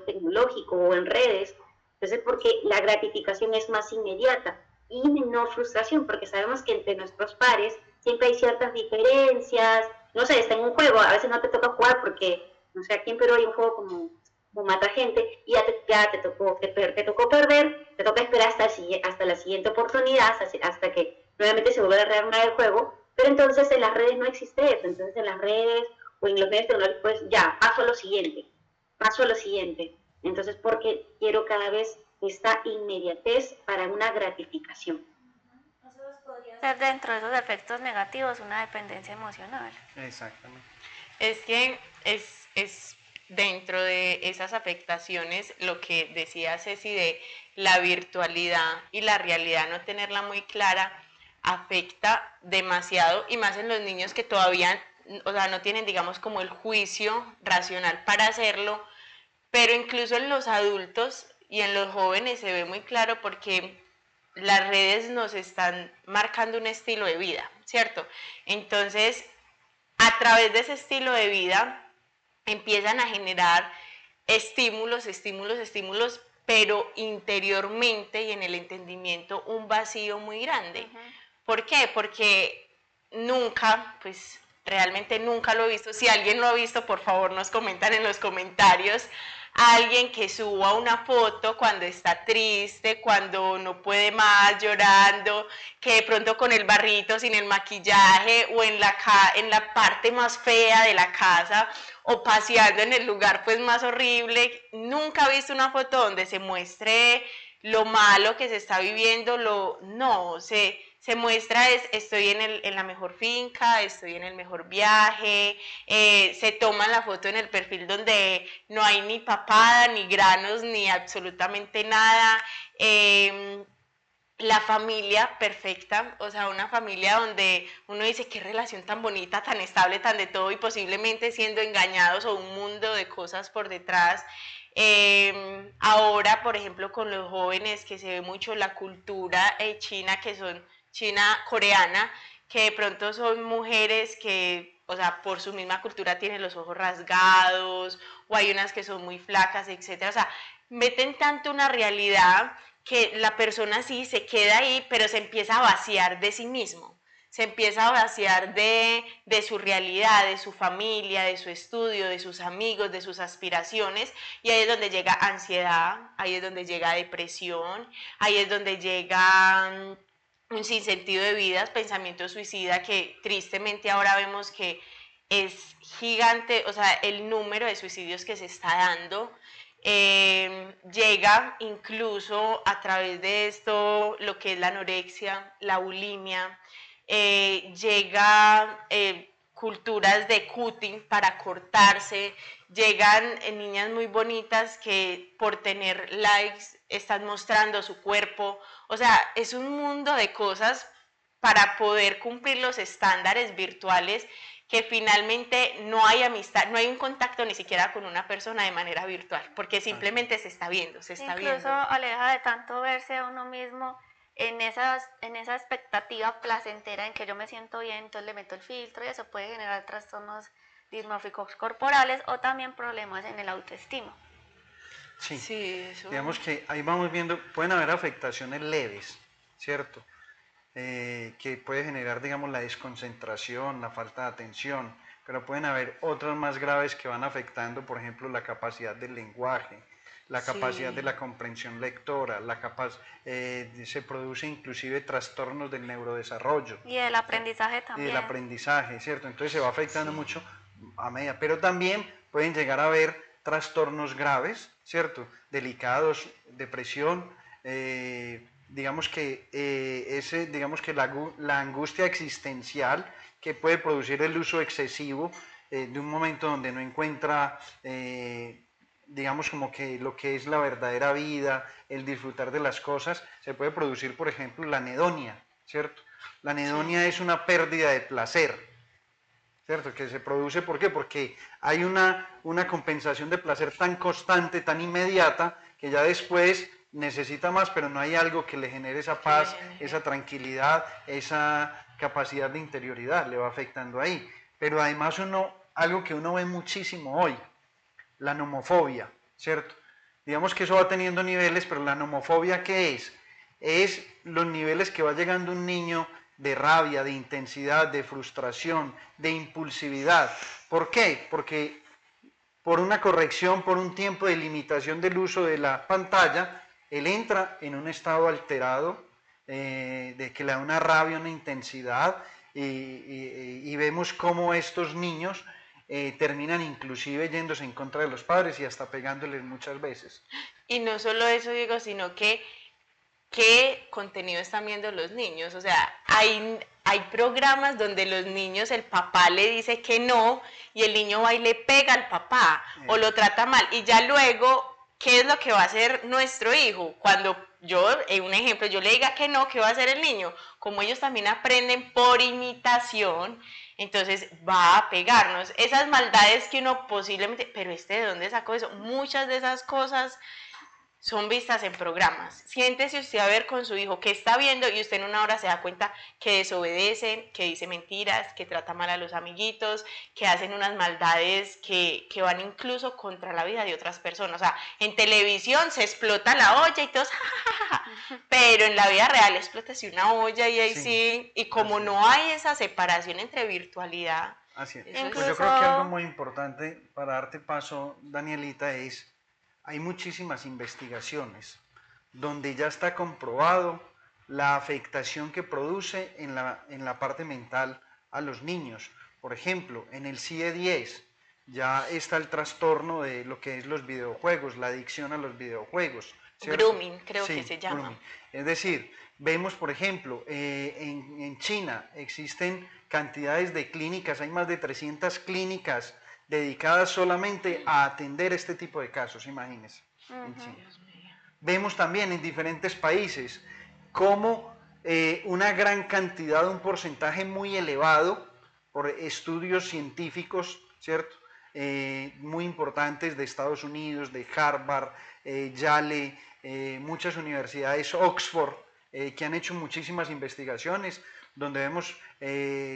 Speaker 6: tecnológico o en redes. Entonces, porque la gratificación es más inmediata y menor frustración, porque sabemos que entre nuestros pares siempre hay ciertas diferencias. No sé, está en un juego, a veces no te toca jugar porque, no sé, aquí en Perú hay un juego como mata gente y ya te tocó perder, te toca esperar hasta la siguiente oportunidad, hasta que nuevamente se vuelva a rearmar el juego. Pero entonces en las redes no existe eso. Entonces en las redes o en los medios tecnológicos, pues ya, paso a lo siguiente. Entonces, porque quiero cada vez esta inmediatez para una gratificación.
Speaker 4: Ser dentro de esos efectos negativos una dependencia emocional.
Speaker 2: Exactamente.
Speaker 3: Es que es dentro de esas afectaciones lo que decía Ceci de la virtualidad y la realidad, no tenerla muy clara, afecta demasiado, y más en los niños que todavía, o sea, no tienen, digamos, como el juicio racional para hacerlo, pero incluso en los adultos y en los jóvenes se ve muy claro porque las redes nos están marcando un estilo de vida, ¿cierto? Entonces, a través de ese estilo de vida empiezan a generar estímulos, pero interiormente y en el entendimiento un vacío muy grande. ¿Por qué? Porque nunca, pues realmente nunca lo he visto. Si alguien lo ha visto, por favor nos comentan en los comentarios. Alguien que suba una foto cuando está triste, cuando no puede más, llorando, que de pronto con el barrito, sin el maquillaje o en la parte más fea de la casa o paseando en el lugar pues más horrible. Nunca he visto una foto donde se muestre lo malo que se está viviendo, se muestra estoy en la mejor finca, estoy en el mejor viaje, se toma la foto en el perfil donde no hay ni papada, ni granos, ni absolutamente nada. La familia perfecta, o sea, una familia donde uno dice qué relación tan bonita, tan estable, tan de todo y posiblemente siendo engañados o un mundo de cosas por detrás. Ahora, por ejemplo, con los jóvenes que se ve mucho la cultura china, que son china-coreana, que de pronto son mujeres que, o sea, por su misma cultura tienen los ojos rasgados, o hay unas que son muy flacas, etcétera. O sea, meten tanto una realidad que la persona sí se queda ahí, pero se empieza a vaciar de sí mismo. Se empieza a vaciar de su realidad, de su familia, de su estudio, de sus amigos, de sus aspiraciones, y ahí es donde llega ansiedad, ahí es donde llega depresión, ahí es donde llega un sinsentido de vida, pensamiento suicida, que tristemente ahora vemos que es gigante, o sea, el número de suicidios que se está dando. Llega incluso a través de esto lo que es la anorexia, la bulimia, llega culturas de cutting para cortarse, llegan niñas muy bonitas que por tener likes están mostrando su cuerpo, o sea, es un mundo de cosas para poder cumplir los estándares virtuales, que finalmente no hay amistad, no hay un contacto ni siquiera con una persona de manera virtual, porque simplemente se está viendo, se está viendo.
Speaker 4: Incluso aleja de tanto verse a uno mismo en esa expectativa placentera en que yo me siento bien, entonces le meto el filtro y eso puede generar trastornos dismórficos corporales o también problemas en el autoestima.
Speaker 2: Sí, eso. Digamos que ahí vamos viendo, pueden haber afectaciones leves, ¿cierto? Que puede generar, digamos, la desconcentración, la falta de atención, pero pueden haber otras más graves que van afectando, por ejemplo, la capacidad del lenguaje, la capacidad de la comprensión lectora, se produce inclusive trastornos del neurodesarrollo.
Speaker 4: Y el aprendizaje también.
Speaker 2: Y el aprendizaje, ¿cierto? Entonces se va afectando mucho a medida, pero también pueden llegar a haber trastornos graves, ¿cierto? Delicados, depresión, digamos que la angustia existencial que puede producir el uso excesivo de un momento donde no encuentra, digamos, como que lo que es la verdadera vida, el disfrutar de las cosas, se puede producir, por ejemplo, la anedonia, ¿cierto? La anedonia es una pérdida de placer, ¿cierto? Que se produce, ¿por qué? Porque hay una compensación de placer tan constante, tan inmediata, que ya después necesita más, pero no hay algo que le genere esa paz, esa tranquilidad, esa capacidad de interioridad, le va afectando ahí. Pero además algo que uno ve muchísimo hoy, la nomofobia, ¿cierto? Digamos que eso va teniendo niveles, pero la nomofobia, ¿qué es? Es los niveles que va llegando un niño de rabia, de intensidad, de frustración, de impulsividad. ¿Por qué? Porque por una corrección, por un tiempo de limitación del uso de la pantalla, él entra en un estado alterado, de que le da una rabia, una intensidad, y vemos cómo estos niños terminan inclusive yéndose en contra de los padres y hasta pegándoles muchas veces.
Speaker 3: Y no solo eso, Diego, sino que qué contenido están viendo los niños. O sea, hay programas donde los niños, el papá le dice que no y el niño va y le pega al papá o lo trata mal. Y ya luego, ¿qué es lo que va a hacer nuestro hijo? Cuando un ejemplo, yo le diga que no, ¿qué va a hacer el niño? Como ellos también aprenden por imitación, entonces va a pegarnos. Esas maldades que uno posiblemente, pero ¿de dónde sacó eso? Muchas de esas cosas son vistas en programas. Siéntese usted a ver con su hijo qué está viendo y usted en una hora se da cuenta que desobedecen, que dice mentiras, que trata mal a los amiguitos, que hacen unas maldades que van incluso contra la vida de otras personas. O sea, en televisión se explota la olla y todos, pero en la vida real explota así una olla y ahí sí, y como no hay esa separación entre virtualidad.
Speaker 2: Así es.
Speaker 3: Incluso...
Speaker 2: Pues yo creo que algo muy importante para darte paso, Danielita, es hay muchísimas investigaciones donde ya está comprobado la afectación que produce en la parte mental a los niños. Por ejemplo, en el CIE-10 ya está el trastorno de lo que es los videojuegos, la adicción a los videojuegos, ¿cierto?
Speaker 3: Grooming, creo que se llama.
Speaker 2: Grooming. Es decir, vemos, por ejemplo, en China existen cantidades de clínicas, hay más de 300 clínicas dedicadas solamente a atender este tipo de casos, imagínense. Vemos también en diferentes países cómo una gran cantidad, un porcentaje muy elevado, por estudios científicos, ¿cierto? Muy importantes de Estados Unidos, de Harvard, Yale, muchas universidades, Oxford, que han hecho muchísimas investigaciones, donde vemos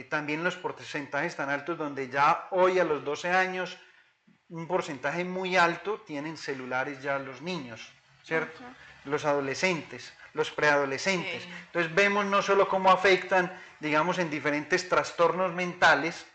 Speaker 2: también los porcentajes tan altos, donde ya hoy a los 12 años, un porcentaje muy alto tienen celulares ya los niños, ¿cierto? Los adolescentes, los preadolescentes. Sí. Entonces vemos no solo cómo afectan, digamos, en diferentes trastornos mentales,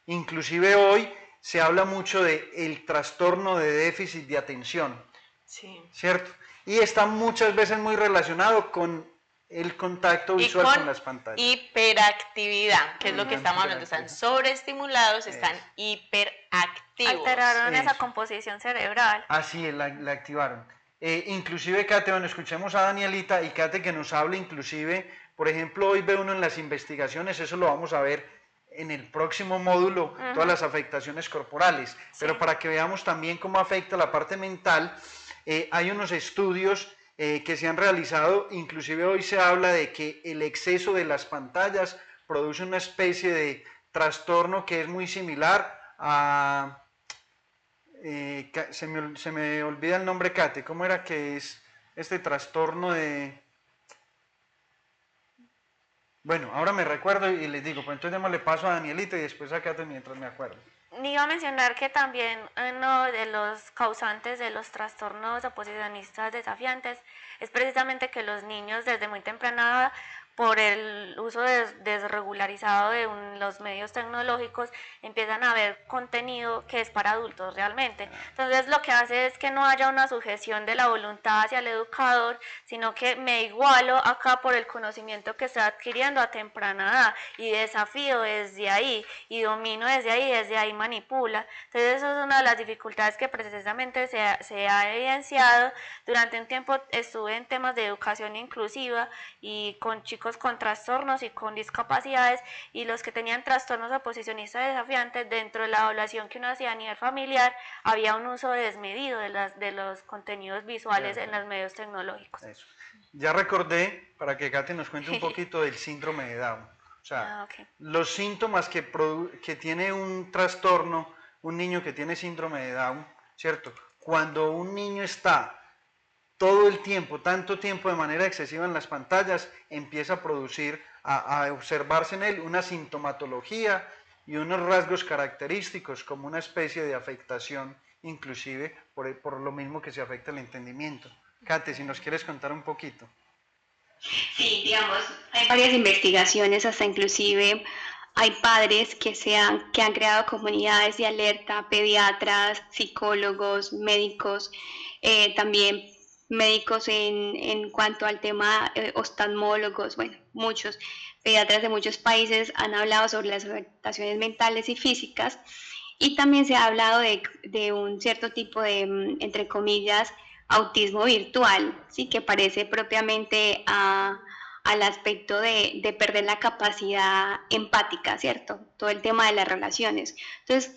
Speaker 2: inclusive hoy se habla mucho del trastorno de déficit de atención, sí, ¿cierto? Y está muchas veces muy relacionado con el contacto visual con las pantallas.
Speaker 3: Hiperactividad, que es lo que estamos hablando, están sobreestimulados, están hiperactivos.
Speaker 4: Alteraron esa composición cerebral.
Speaker 2: Así es, la activaron. Inclusive, Kate, bueno, escuchemos a Danielita y Kate que nos hable inclusive, por ejemplo, hoy ve uno en las investigaciones, eso lo vamos a ver en el próximo módulo, todas las afectaciones corporales, sí, pero para que veamos también cómo afecta la parte mental, hay unos estudios que se han realizado, inclusive hoy se habla de que el exceso de las pantallas produce una especie de trastorno que es muy similar a... se me olvida el nombre, Kate, ¿cómo era que es este trastorno de...? Bueno, ahora me recuerdo y les digo, pues entonces démosle paso a Danielita y después a Kate mientras me acuerdo.
Speaker 4: Iba a mencionar que también uno de los causantes de los trastornos oposicionistas desafiantes es precisamente que los niños desde muy temprana edad, por el uso desregularizado de los medios tecnológicos, empiezan a ver contenido que es para adultos realmente. Entonces lo que hace es que no haya una sujeción de la voluntad hacia el educador, sino que me igualo acá por el conocimiento que estoy adquiriendo a temprana edad y desafío desde ahí y domino desde ahí manipula. Entonces eso es una de las dificultades que precisamente se ha evidenciado. Durante un tiempo estuve en temas de educación inclusiva y con chicos con trastornos y con discapacidades, y los que tenían trastornos oposicionistas desafiantes, dentro de la evaluación que uno hacía a nivel familiar, había un uso desmedido de los contenidos visuales en los medios tecnológicos. Eso.
Speaker 2: Ya recordé, para que Kate nos cuente un poquito del síndrome de Down. O sea, los síntomas que tiene un trastorno, un niño que tiene síndrome de Down, ¿cierto? Cuando un niño está todo el tiempo, tanto tiempo de manera excesiva en las pantallas, empieza a producir, a observarse en él una sintomatología y unos rasgos característicos como una especie de afectación, inclusive por lo mismo que se afecta el entendimiento. Kate, si nos quieres contar un poquito.
Speaker 5: Sí, digamos, hay varias investigaciones, hasta inclusive hay padres que han creado comunidades de alerta, pediatras, psicólogos, médicos, también médicos en cuanto al tema oftalmólogos, bueno, muchos pediatras de muchos países han hablado sobre las afectaciones mentales y físicas, y también se ha hablado de un cierto tipo de, entre comillas, autismo virtual, ¿sí? Que parece propiamente al aspecto de perder la capacidad empática, ¿cierto? Todo el tema de las relaciones. Entonces,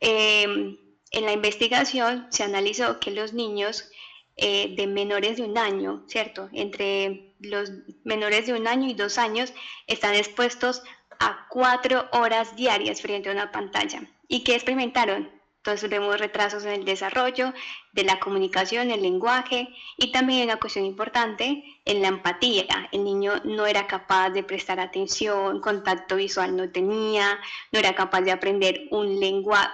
Speaker 5: en la investigación se analizó que los niños de menores de un año, ¿cierto? Entre los menores de 1 año y 2 años están expuestos a 4 horas diarias frente a una pantalla. ¿Y qué experimentaron? Entonces vemos retrasos en el desarrollo de la comunicación, el lenguaje y también una cuestión importante en la empatía. El niño no era capaz de prestar atención, contacto visual no tenía, no era capaz de aprender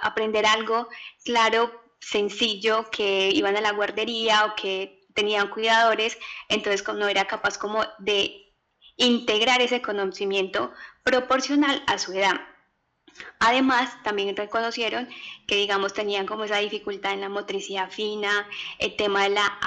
Speaker 5: aprender algo claro, sencillo, que iban a la guardería o que tenían cuidadores, entonces no era capaz como de integrar ese conocimiento proporcional a su edad. Además, también reconocieron que, digamos, tenían como esa dificultad en la motricidad fina, el tema de la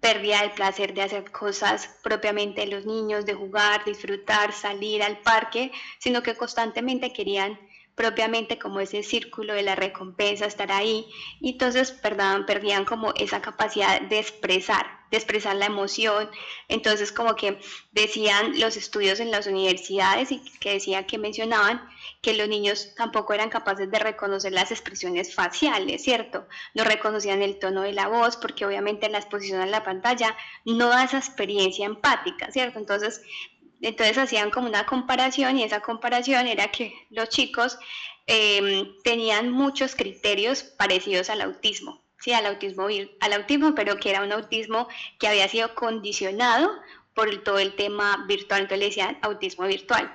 Speaker 5: pérdida del placer de hacer cosas propiamente de los niños, de jugar, disfrutar, salir al parque, sino que constantemente querían propiamente como ese círculo de la recompensa, estar ahí, y entonces perdían como esa capacidad de expresar la emoción. Entonces como que decían los estudios en las universidades y que decían que mencionaban que los niños tampoco eran capaces de reconocer las expresiones faciales, ¿cierto? No reconocían el tono de la voz porque obviamente la exposición a la pantalla no da esa experiencia empática, ¿cierto? Entonces hacían como una comparación y esa comparación era que los chicos tenían muchos criterios parecidos al autismo, sí, al autismo, pero que era un autismo que había sido condicionado por todo el tema virtual, entonces le decían autismo virtual.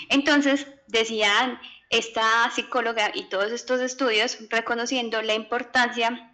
Speaker 5: Entonces decían esta psicóloga y todos estos estudios reconociendo la importancia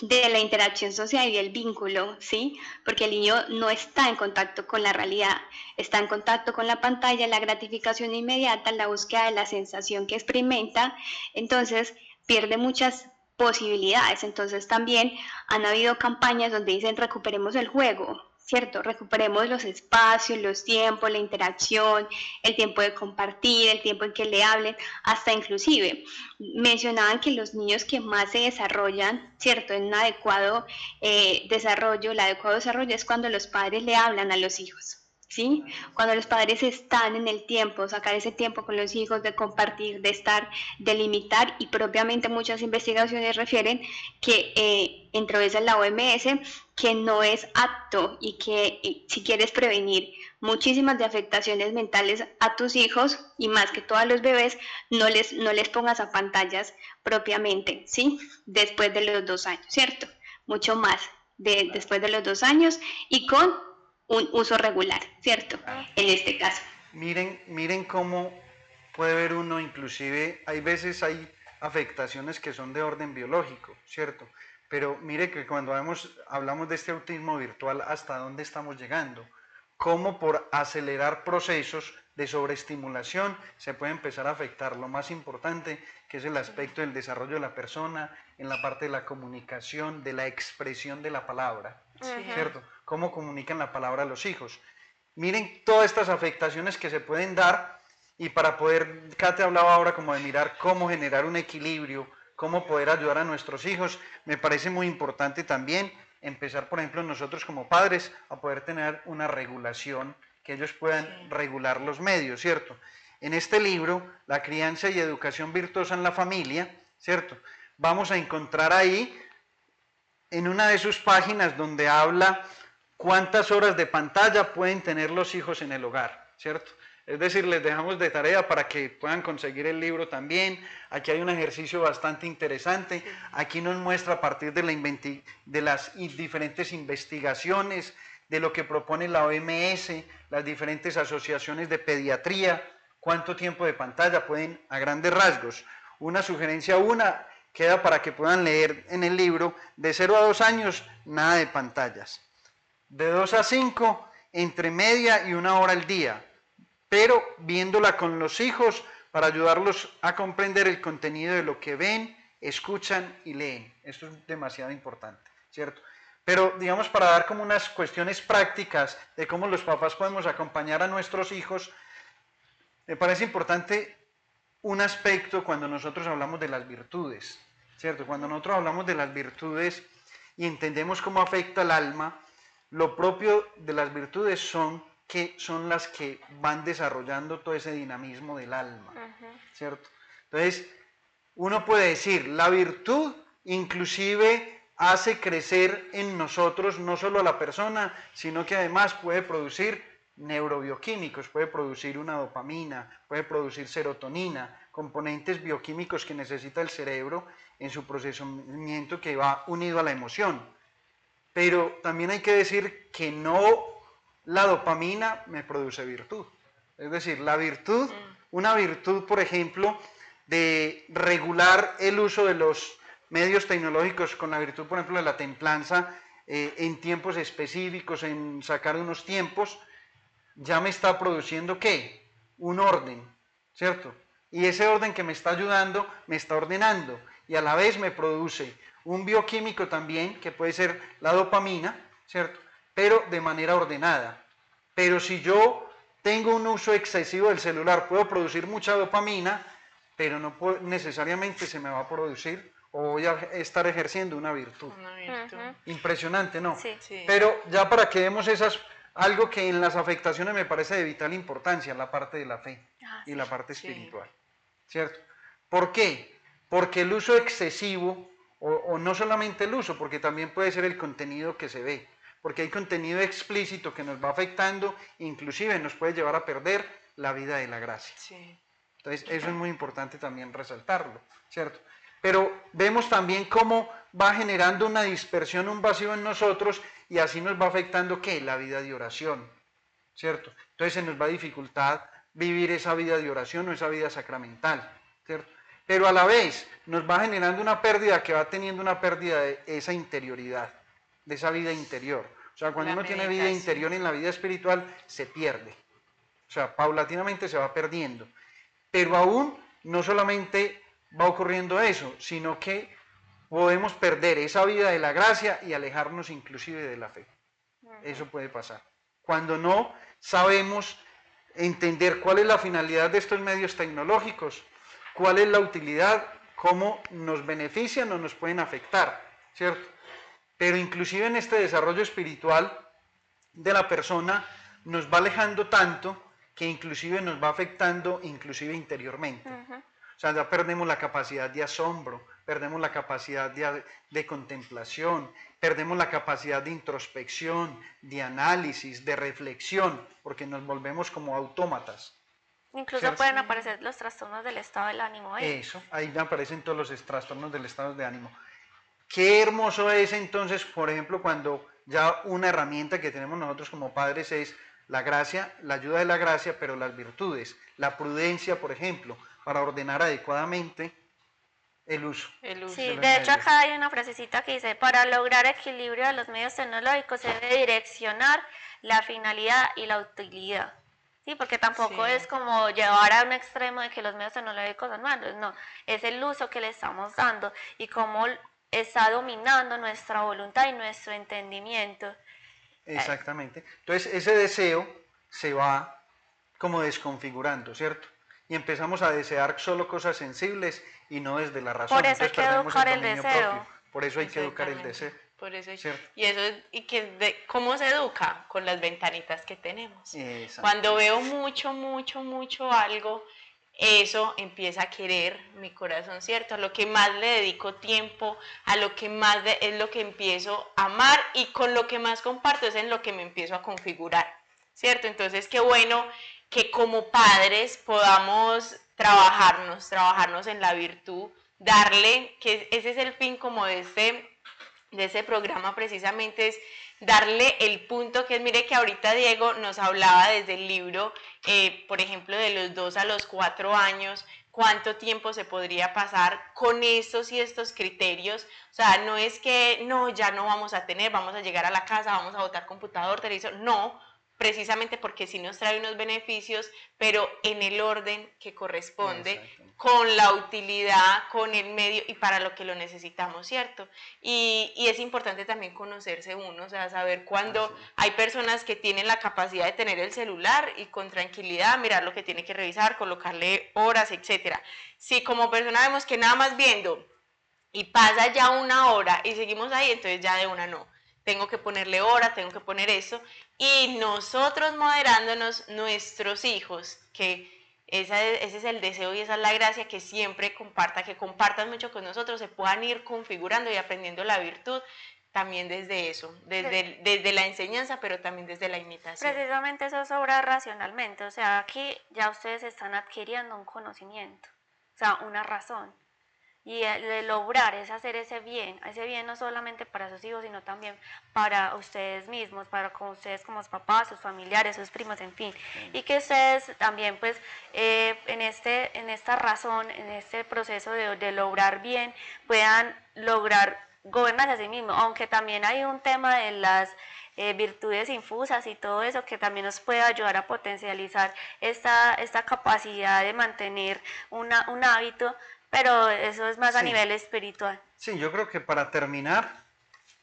Speaker 5: de la interacción social y el vínculo, ¿sí? Porque el niño no está en contacto con la realidad, está en contacto con la pantalla, la gratificación inmediata, la búsqueda de la sensación que experimenta, entonces pierde muchas posibilidades. Entonces también han habido campañas donde dicen recuperemos el juego, ¿cierto? Recuperemos los espacios, los tiempos, la interacción, el tiempo de compartir, el tiempo en que le hablen, hasta inclusive mencionaban que los niños que más se desarrollan, ¿cierto? En un adecuado desarrollo, el adecuado desarrollo es cuando los padres le hablan a los hijos. ¿Sí? Cuando los padres están en el tiempo, sacar ese tiempo con los hijos, de compartir, de estar, de limitar, y propiamente muchas investigaciones refieren que entre esas la OMS, que no es apto y que si quieres prevenir muchísimas de afectaciones mentales a tus hijos y más que todo a los bebés, no les pongas a pantallas propiamente, ¿sí? Después de los 2 años, ¿cierto? Mucho más después de los 2 años y con un uso regular, ¿cierto? En este caso.
Speaker 2: Miren cómo puede ver uno, inclusive hay veces hay afectaciones que son de orden biológico, ¿cierto? Pero mire que cuando hablamos de este autismo virtual, ¿hasta dónde estamos llegando? Cómo por acelerar procesos de sobreestimulación se puede empezar a afectar lo más importante, que es el aspecto del desarrollo de la persona, en la parte de la comunicación, de la expresión de la palabra, ¿cierto? Cómo comunican la palabra a los hijos. Miren todas estas afectaciones que se pueden dar, y para poder, Kate hablaba ahora como de mirar cómo generar un equilibrio, cómo poder ayudar a nuestros hijos, me parece muy importante también empezar, por ejemplo, nosotros como padres a poder tener una regulación, que ellos puedan regular los medios, ¿cierto? En este libro, La crianza y educación virtuosa en la familia, ¿cierto? Vamos a encontrar ahí, en una de sus páginas, donde habla cuántas horas de pantalla pueden tener los hijos en el hogar, ¿cierto? Es decir, les dejamos de tarea para que puedan conseguir el libro también. Aquí hay un ejercicio bastante interesante. Aquí nos muestra a partir de las diferentes investigaciones, de lo que propone la OMS, las diferentes asociaciones de pediatría, cuánto tiempo de pantalla pueden, a grandes rasgos. Una sugerencia, queda para que puedan leer en el libro: de 0 a 2 años, nada de pantallas. De 2 a 5, entre media y 1 hora al día, pero viéndola con los hijos para ayudarlos a comprender el contenido de lo que ven, escuchan y leen. Esto es demasiado importante, ¿cierto? Pero digamos, para dar como unas cuestiones prácticas de cómo los papás podemos acompañar a nuestros hijos, me parece importante un aspecto cuando nosotros hablamos de las virtudes, ¿cierto? Cuando nosotros hablamos de las virtudes y entendemos cómo afecta el alma, lo propio de las virtudes son las que van desarrollando todo ese dinamismo del alma, ¿cierto? Entonces, uno puede decir, la virtud inclusive hace crecer en nosotros no solo a la persona, sino que además puede producir neurobioquímicos, puede producir una dopamina, puede producir serotonina, componentes bioquímicos que necesita el cerebro en su procesamiento que va unido a la emoción. Pero también hay que decir que no la dopamina me produce virtud. Es decir, la virtud, una virtud, por ejemplo, de regular el uso de los medios tecnológicos con la virtud, por ejemplo, de la templanza en tiempos específicos, en sacar unos tiempos, ya me está produciendo ¿qué? Un orden, ¿cierto? Y ese orden que me está ayudando, me está ordenando y a la vez me produce un bioquímico también, que puede ser la dopamina, ¿cierto? Pero de manera ordenada. Pero si yo tengo un uso excesivo del celular, puedo producir mucha dopamina, pero no necesariamente se me va a producir o voy a estar ejerciendo una virtud.
Speaker 3: Una virtud.
Speaker 2: Impresionante, ¿no?
Speaker 4: Sí.
Speaker 3: Sí.
Speaker 2: Pero ya para que vemos algo que en las afectaciones me parece de vital importancia, la parte de la fe y la parte espiritual, ¿cierto? ¿Por qué? Porque el uso excesivo, o no solamente el uso, porque también puede ser el contenido que se ve, porque hay contenido explícito que nos va afectando, inclusive nos puede llevar a perder la vida de la gracia.
Speaker 3: Sí.
Speaker 2: Entonces, eso es muy importante también resaltarlo, ¿cierto? Pero vemos también cómo va generando una dispersión, un vacío en nosotros y así nos va afectando, ¿qué? La vida de oración, ¿cierto? Entonces se nos va a dificultar vivir esa vida de oración o esa vida sacramental, ¿cierto? Pero a la vez nos va generando una pérdida que va teniendo una pérdida de esa interioridad, de esa vida interior. O sea, cuando uno tiene vida interior en la vida espiritual, se pierde. O sea, paulatinamente se va perdiendo. Pero aún no solamente va ocurriendo eso, sino que podemos perder esa vida de la gracia y alejarnos inclusive de la fe. Eso puede pasar. Cuando no sabemos entender cuál es la finalidad de estos medios tecnológicos, cuál es la utilidad, cómo nos benefician o nos pueden afectar, ¿cierto? Pero inclusive en este desarrollo espiritual de la persona nos va alejando tanto que inclusive nos va afectando inclusive interiormente. O sea, ya perdemos la capacidad de asombro, perdemos la capacidad de contemplación, perdemos la capacidad de introspección, de análisis, de reflexión, porque nos volvemos como autómatas.
Speaker 4: Incluso
Speaker 2: ¿Cierto?
Speaker 4: pueden aparecer los trastornos del estado del ánimo ahí.
Speaker 2: Eso, ahí aparecen todos los trastornos del estado de ánimo. Qué hermoso es entonces, por ejemplo, cuando ya una herramienta que tenemos nosotros como padres es la gracia, la ayuda de la gracia, pero las virtudes, la prudencia, por ejemplo, para ordenar adecuadamente el uso.
Speaker 4: Sí, de hecho acá hay una frasecita que dice, para lograr equilibrio de los medios tecnológicos se debe direccionar la finalidad y la utilidad. Sí, porque tampoco es como llevar a un extremo de que los medios tecnológicos son malos, no, es el uso que le estamos dando y cómo está dominando nuestra voluntad y nuestro entendimiento.
Speaker 2: Exactamente. Entonces ese deseo se va como desconfigurando, ¿cierto? Y empezamos a desear solo cosas sensibles y no desde la razón.
Speaker 4: Por eso hay
Speaker 2: Entonces
Speaker 4: que
Speaker 2: perdemos
Speaker 4: educar el
Speaker 2: dominio
Speaker 4: deseo.
Speaker 2: propio. Por eso hay que educar el deseo.
Speaker 3: Por eso,
Speaker 2: ¿cierto?
Speaker 3: ¿cómo se educa? Con las ventanitas que tenemos.
Speaker 2: Exacto.
Speaker 3: Cuando veo mucho algo, eso empieza a querer mi corazón, ¿cierto? A lo que más le dedico tiempo, a lo que más es lo que empiezo a amar y con lo que más comparto es en lo que me empiezo a configurar, ¿cierto? Entonces, qué bueno que como padres podamos trabajarnos en la virtud, darle, que ese es el fin como de ese programa precisamente, es darle el punto que es, mire que ahorita Diego nos hablaba desde el libro, por ejemplo, de los 2 a los 4 años, cuánto tiempo se podría pasar con estos y estos criterios. O sea, no es que no, ya no vamos a tener, vamos a llegar a la casa, vamos a botar computador, televisor, no, precisamente porque sí nos trae unos beneficios, pero en el orden que corresponde, con la utilidad, con el medio y para lo que lo necesitamos, ¿cierto? Y es importante también conocerse uno, o sea, saber cuándo hay personas que tienen la capacidad de tener el celular y con tranquilidad mirar lo que tiene que revisar, colocarle horas, etcétera. Si como persona vemos que nada más viendo y pasa ya 1 hora y seguimos ahí, entonces ya de una no. Tengo que ponerle hora, tengo que poner eso, y nosotros moderándonos, nuestros hijos, que ese es el deseo y esa es la gracia, que siempre que compartan mucho con nosotros, se puedan ir configurando y aprendiendo la virtud, también desde eso, desde la enseñanza, pero también desde la imitación.
Speaker 4: Precisamente eso sobra racionalmente, o sea, aquí ya ustedes están adquiriendo un conocimiento. sea, una razón. Y el lograr es hacer ese bien no solamente para sus hijos, sino también para ustedes mismos, para con ustedes como sus papás, sus familiares, sus primos, en fin. Y que ustedes también, pues, en esta razón, en este proceso de lograr bien, puedan lograr gobernarse a sí mismos, aunque también hay un tema de las virtudes infusas y todo eso que también nos puede ayudar a potencializar esta capacidad de mantener un hábito, pero eso es más a nivel espiritual.
Speaker 2: Sí, yo creo que para terminar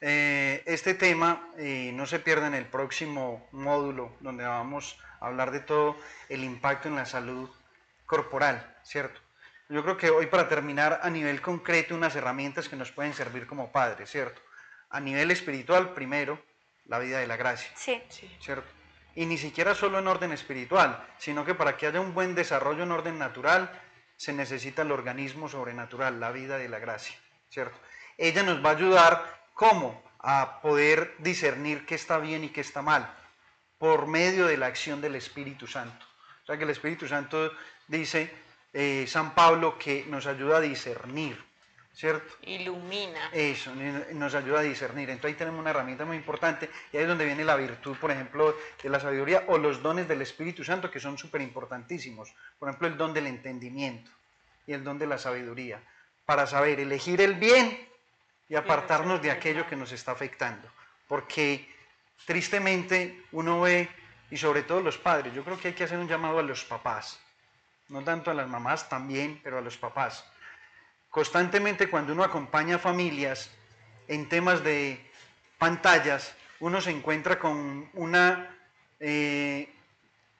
Speaker 2: este tema, no se pierda en el próximo módulo donde vamos a hablar de todo el impacto en la salud corporal, ¿cierto? Yo creo que hoy para terminar a nivel concreto unas herramientas que nos pueden servir como padres, ¿cierto? A nivel espiritual, primero, la vida de la gracia,
Speaker 4: sí.
Speaker 2: ¿cierto? Y ni siquiera solo en orden espiritual, sino que para que haya un buen desarrollo en orden natural, se necesita el organismo sobrenatural, la vida de la gracia, ¿cierto? Ella nos va a ayudar, ¿cómo? A poder discernir qué está bien y qué está mal, por medio de la acción del Espíritu Santo. O sea que el Espíritu Santo dice, San Pablo, que nos ayuda a discernir, ¿cierto?
Speaker 3: Ilumina.
Speaker 2: Eso, nos ayuda a discernir. Entonces ahí tenemos una herramienta muy importante y ahí es donde viene la virtud, por ejemplo, de la sabiduría o los dones del Espíritu Santo, que son súper importantísimos. Por ejemplo, el don del entendimiento y el don de la sabiduría, para saber elegir el bien y apartarnos de aquello que nos está afectando. Porque tristemente uno ve, y sobre todo los padres, yo creo que hay que hacer un llamado a los papás, no tanto a las mamás también, pero a los papás. Constantemente cuando uno acompaña familias en temas de pantallas, uno se encuentra con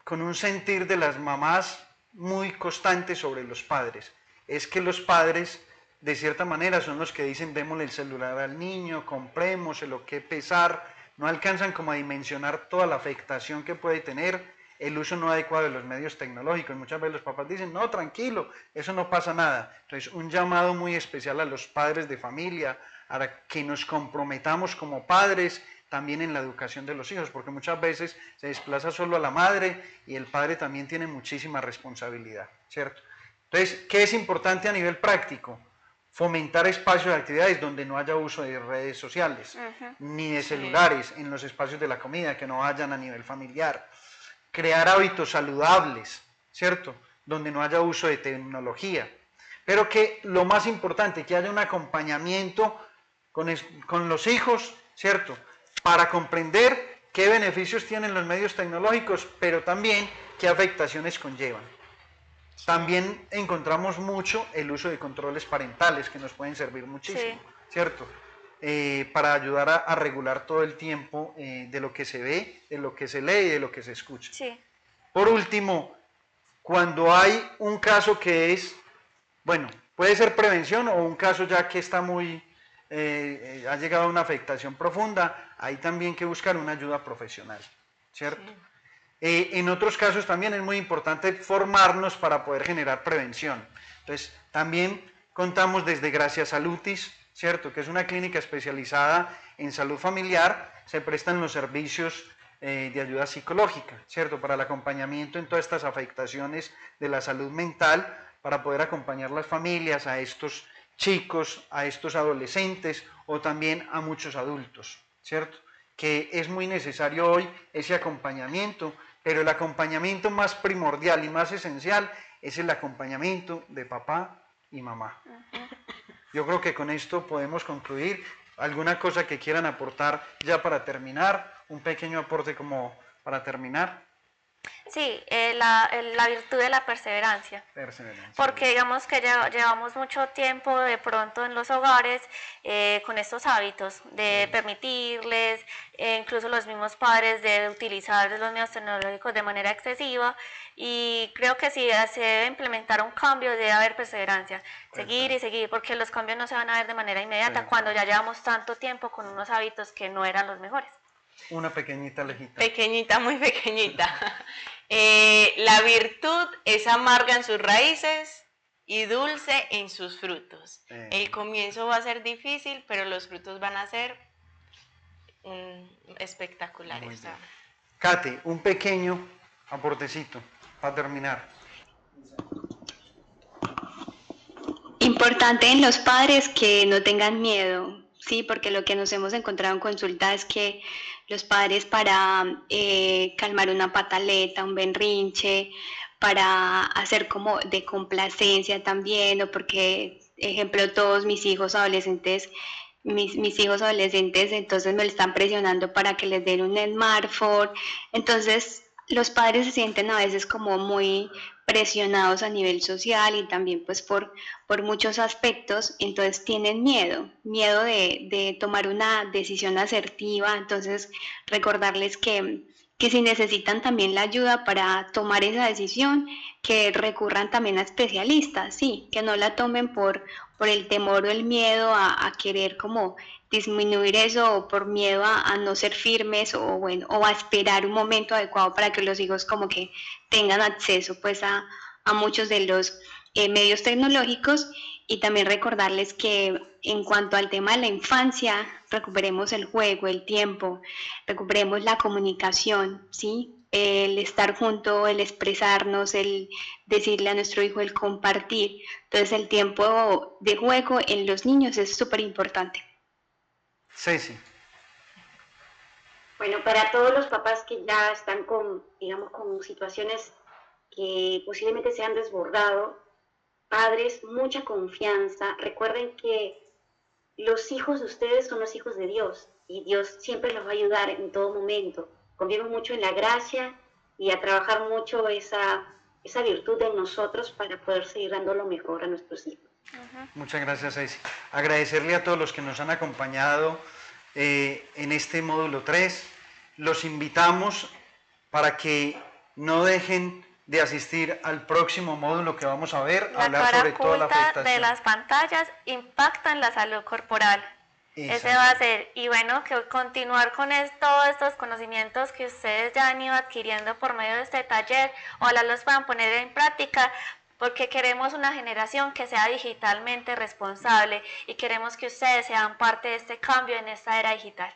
Speaker 2: con un sentir de las mamás muy constante sobre los padres. Es que los padres, de cierta manera, son los que dicen, démosle el celular al niño, comprémoselo, qué pesar, no alcanzan como a dimensionar toda la afectación que puede tener el uso no adecuado de los medios tecnológicos. Muchas veces los papás dicen, no, tranquilo, eso no pasa nada. Entonces, un llamado muy especial a los padres de familia, para que nos comprometamos como padres también en la educación de los hijos, porque muchas veces se desplaza solo a la madre y el padre también tiene muchísima responsabilidad, ¿cierto? Entonces, ¿qué es importante a nivel práctico? Fomentar espacios de actividades donde no haya uso de redes sociales, ni de celulares en los espacios de la comida, que no hayan a nivel familiar. Crear hábitos saludables, ¿cierto? Donde no haya uso de tecnología. Pero que lo más importante, que haya un acompañamiento con los hijos, ¿cierto? Para comprender qué beneficios tienen los medios tecnológicos, pero también qué afectaciones conllevan. También encontramos mucho el uso de controles parentales que nos pueden servir muchísimo, ¿cierto? Para ayudar a regular todo el tiempo de lo que se ve, de lo que se lee y de lo que se escucha.
Speaker 4: Sí.
Speaker 2: Por último, cuando hay un caso que es, bueno, puede ser prevención o un caso ya que está muy, ha llegado a una afectación profunda, hay también que buscar una ayuda profesional, ¿cierto? Sí. En otros casos también es muy importante formarnos para poder generar prevención. Entonces, también contamos desde Gracia Salutis, ¿cierto? Que es una clínica especializada en salud familiar, se prestan los servicios de ayuda psicológica, ¿cierto? Para el acompañamiento en todas estas afectaciones de la salud mental, para poder acompañar las familias, a estos chicos, a estos adolescentes o también a muchos adultos, ¿cierto? Que es muy necesario hoy ese acompañamiento, pero el acompañamiento más primordial y más esencial es el acompañamiento de papá y mamá. Yo creo que con esto podemos concluir. ¿Alguna cosa que quieran aportar ya para terminar? Un pequeño aporte como para terminar.
Speaker 4: Sí, la virtud de la perseverancia. Porque digamos que llevamos mucho tiempo de pronto en los hogares con estos hábitos de permitirles, incluso los mismos padres, de utilizar los medios tecnológicos de manera excesiva, y creo que si se debe implementar un cambio debe haber perseverancia, seguir y seguir, porque los cambios no se van a ver de manera inmediata cuando ya llevamos tanto tiempo con unos hábitos que no eran los mejores.
Speaker 2: Una pequeñita lejita.
Speaker 3: Pequeñita, muy pequeñita. La virtud es amarga en sus raíces y dulce en sus frutos. El comienzo va a ser difícil, pero los frutos van a ser espectaculares.
Speaker 2: Kate, un pequeño aportecito para terminar.
Speaker 5: Importante en los padres que no tengan miedo, sí, porque lo que nos hemos encontrado en consulta es que los padres para calmar una pataleta, un berrinche, para hacer como de complacencia también, o porque, ejemplo, todos mis hijos adolescentes, entonces me lo están presionando para que les den un smartphone. Entonces, los padres se sienten a veces como muy presionados a nivel social y también pues por muchos aspectos, entonces tienen miedo de tomar una decisión asertiva, entonces recordarles que si necesitan también la ayuda para tomar esa decisión, que recurran también a especialistas, sí, que no la tomen por el temor o el miedo a querer como disminuir eso o por miedo a no ser firmes o bueno, o a esperar un momento adecuado para que los hijos como que tengan acceso pues a muchos de los medios tecnológicos y también recordarles que en cuanto al tema de la infancia, recuperemos el juego, el tiempo, recuperemos la comunicación, ¿sí? El estar junto, el expresarnos, el decirle a nuestro hijo, el compartir. Entonces el tiempo de juego en los niños es súper importante.
Speaker 2: Ceci.
Speaker 6: Bueno, para todos los papás que ya están con, digamos, con situaciones que posiblemente se han desbordado, padres, mucha confianza. Recuerden que los hijos de ustedes son los hijos de Dios y Dios siempre los va a ayudar en todo momento. Confiemos mucho en la gracia y a trabajar mucho esa virtud en nosotros para poder seguir dando lo mejor a nuestros hijos.
Speaker 2: Muchas gracias, Ceci. Agradecerle a todos los que nos han acompañado en este módulo 3. Los invitamos para que no dejen de asistir al próximo módulo que vamos a ver, hablar sobre toda la afectación
Speaker 4: de las pantallas impactan la salud corporal. Ese va a ser, y bueno, que continuar con todos estos conocimientos que ustedes ya han ido adquiriendo por medio de este taller, ojalá los puedan poner en práctica, porque queremos una generación que sea digitalmente responsable y queremos que ustedes sean parte de este cambio en esta era digital.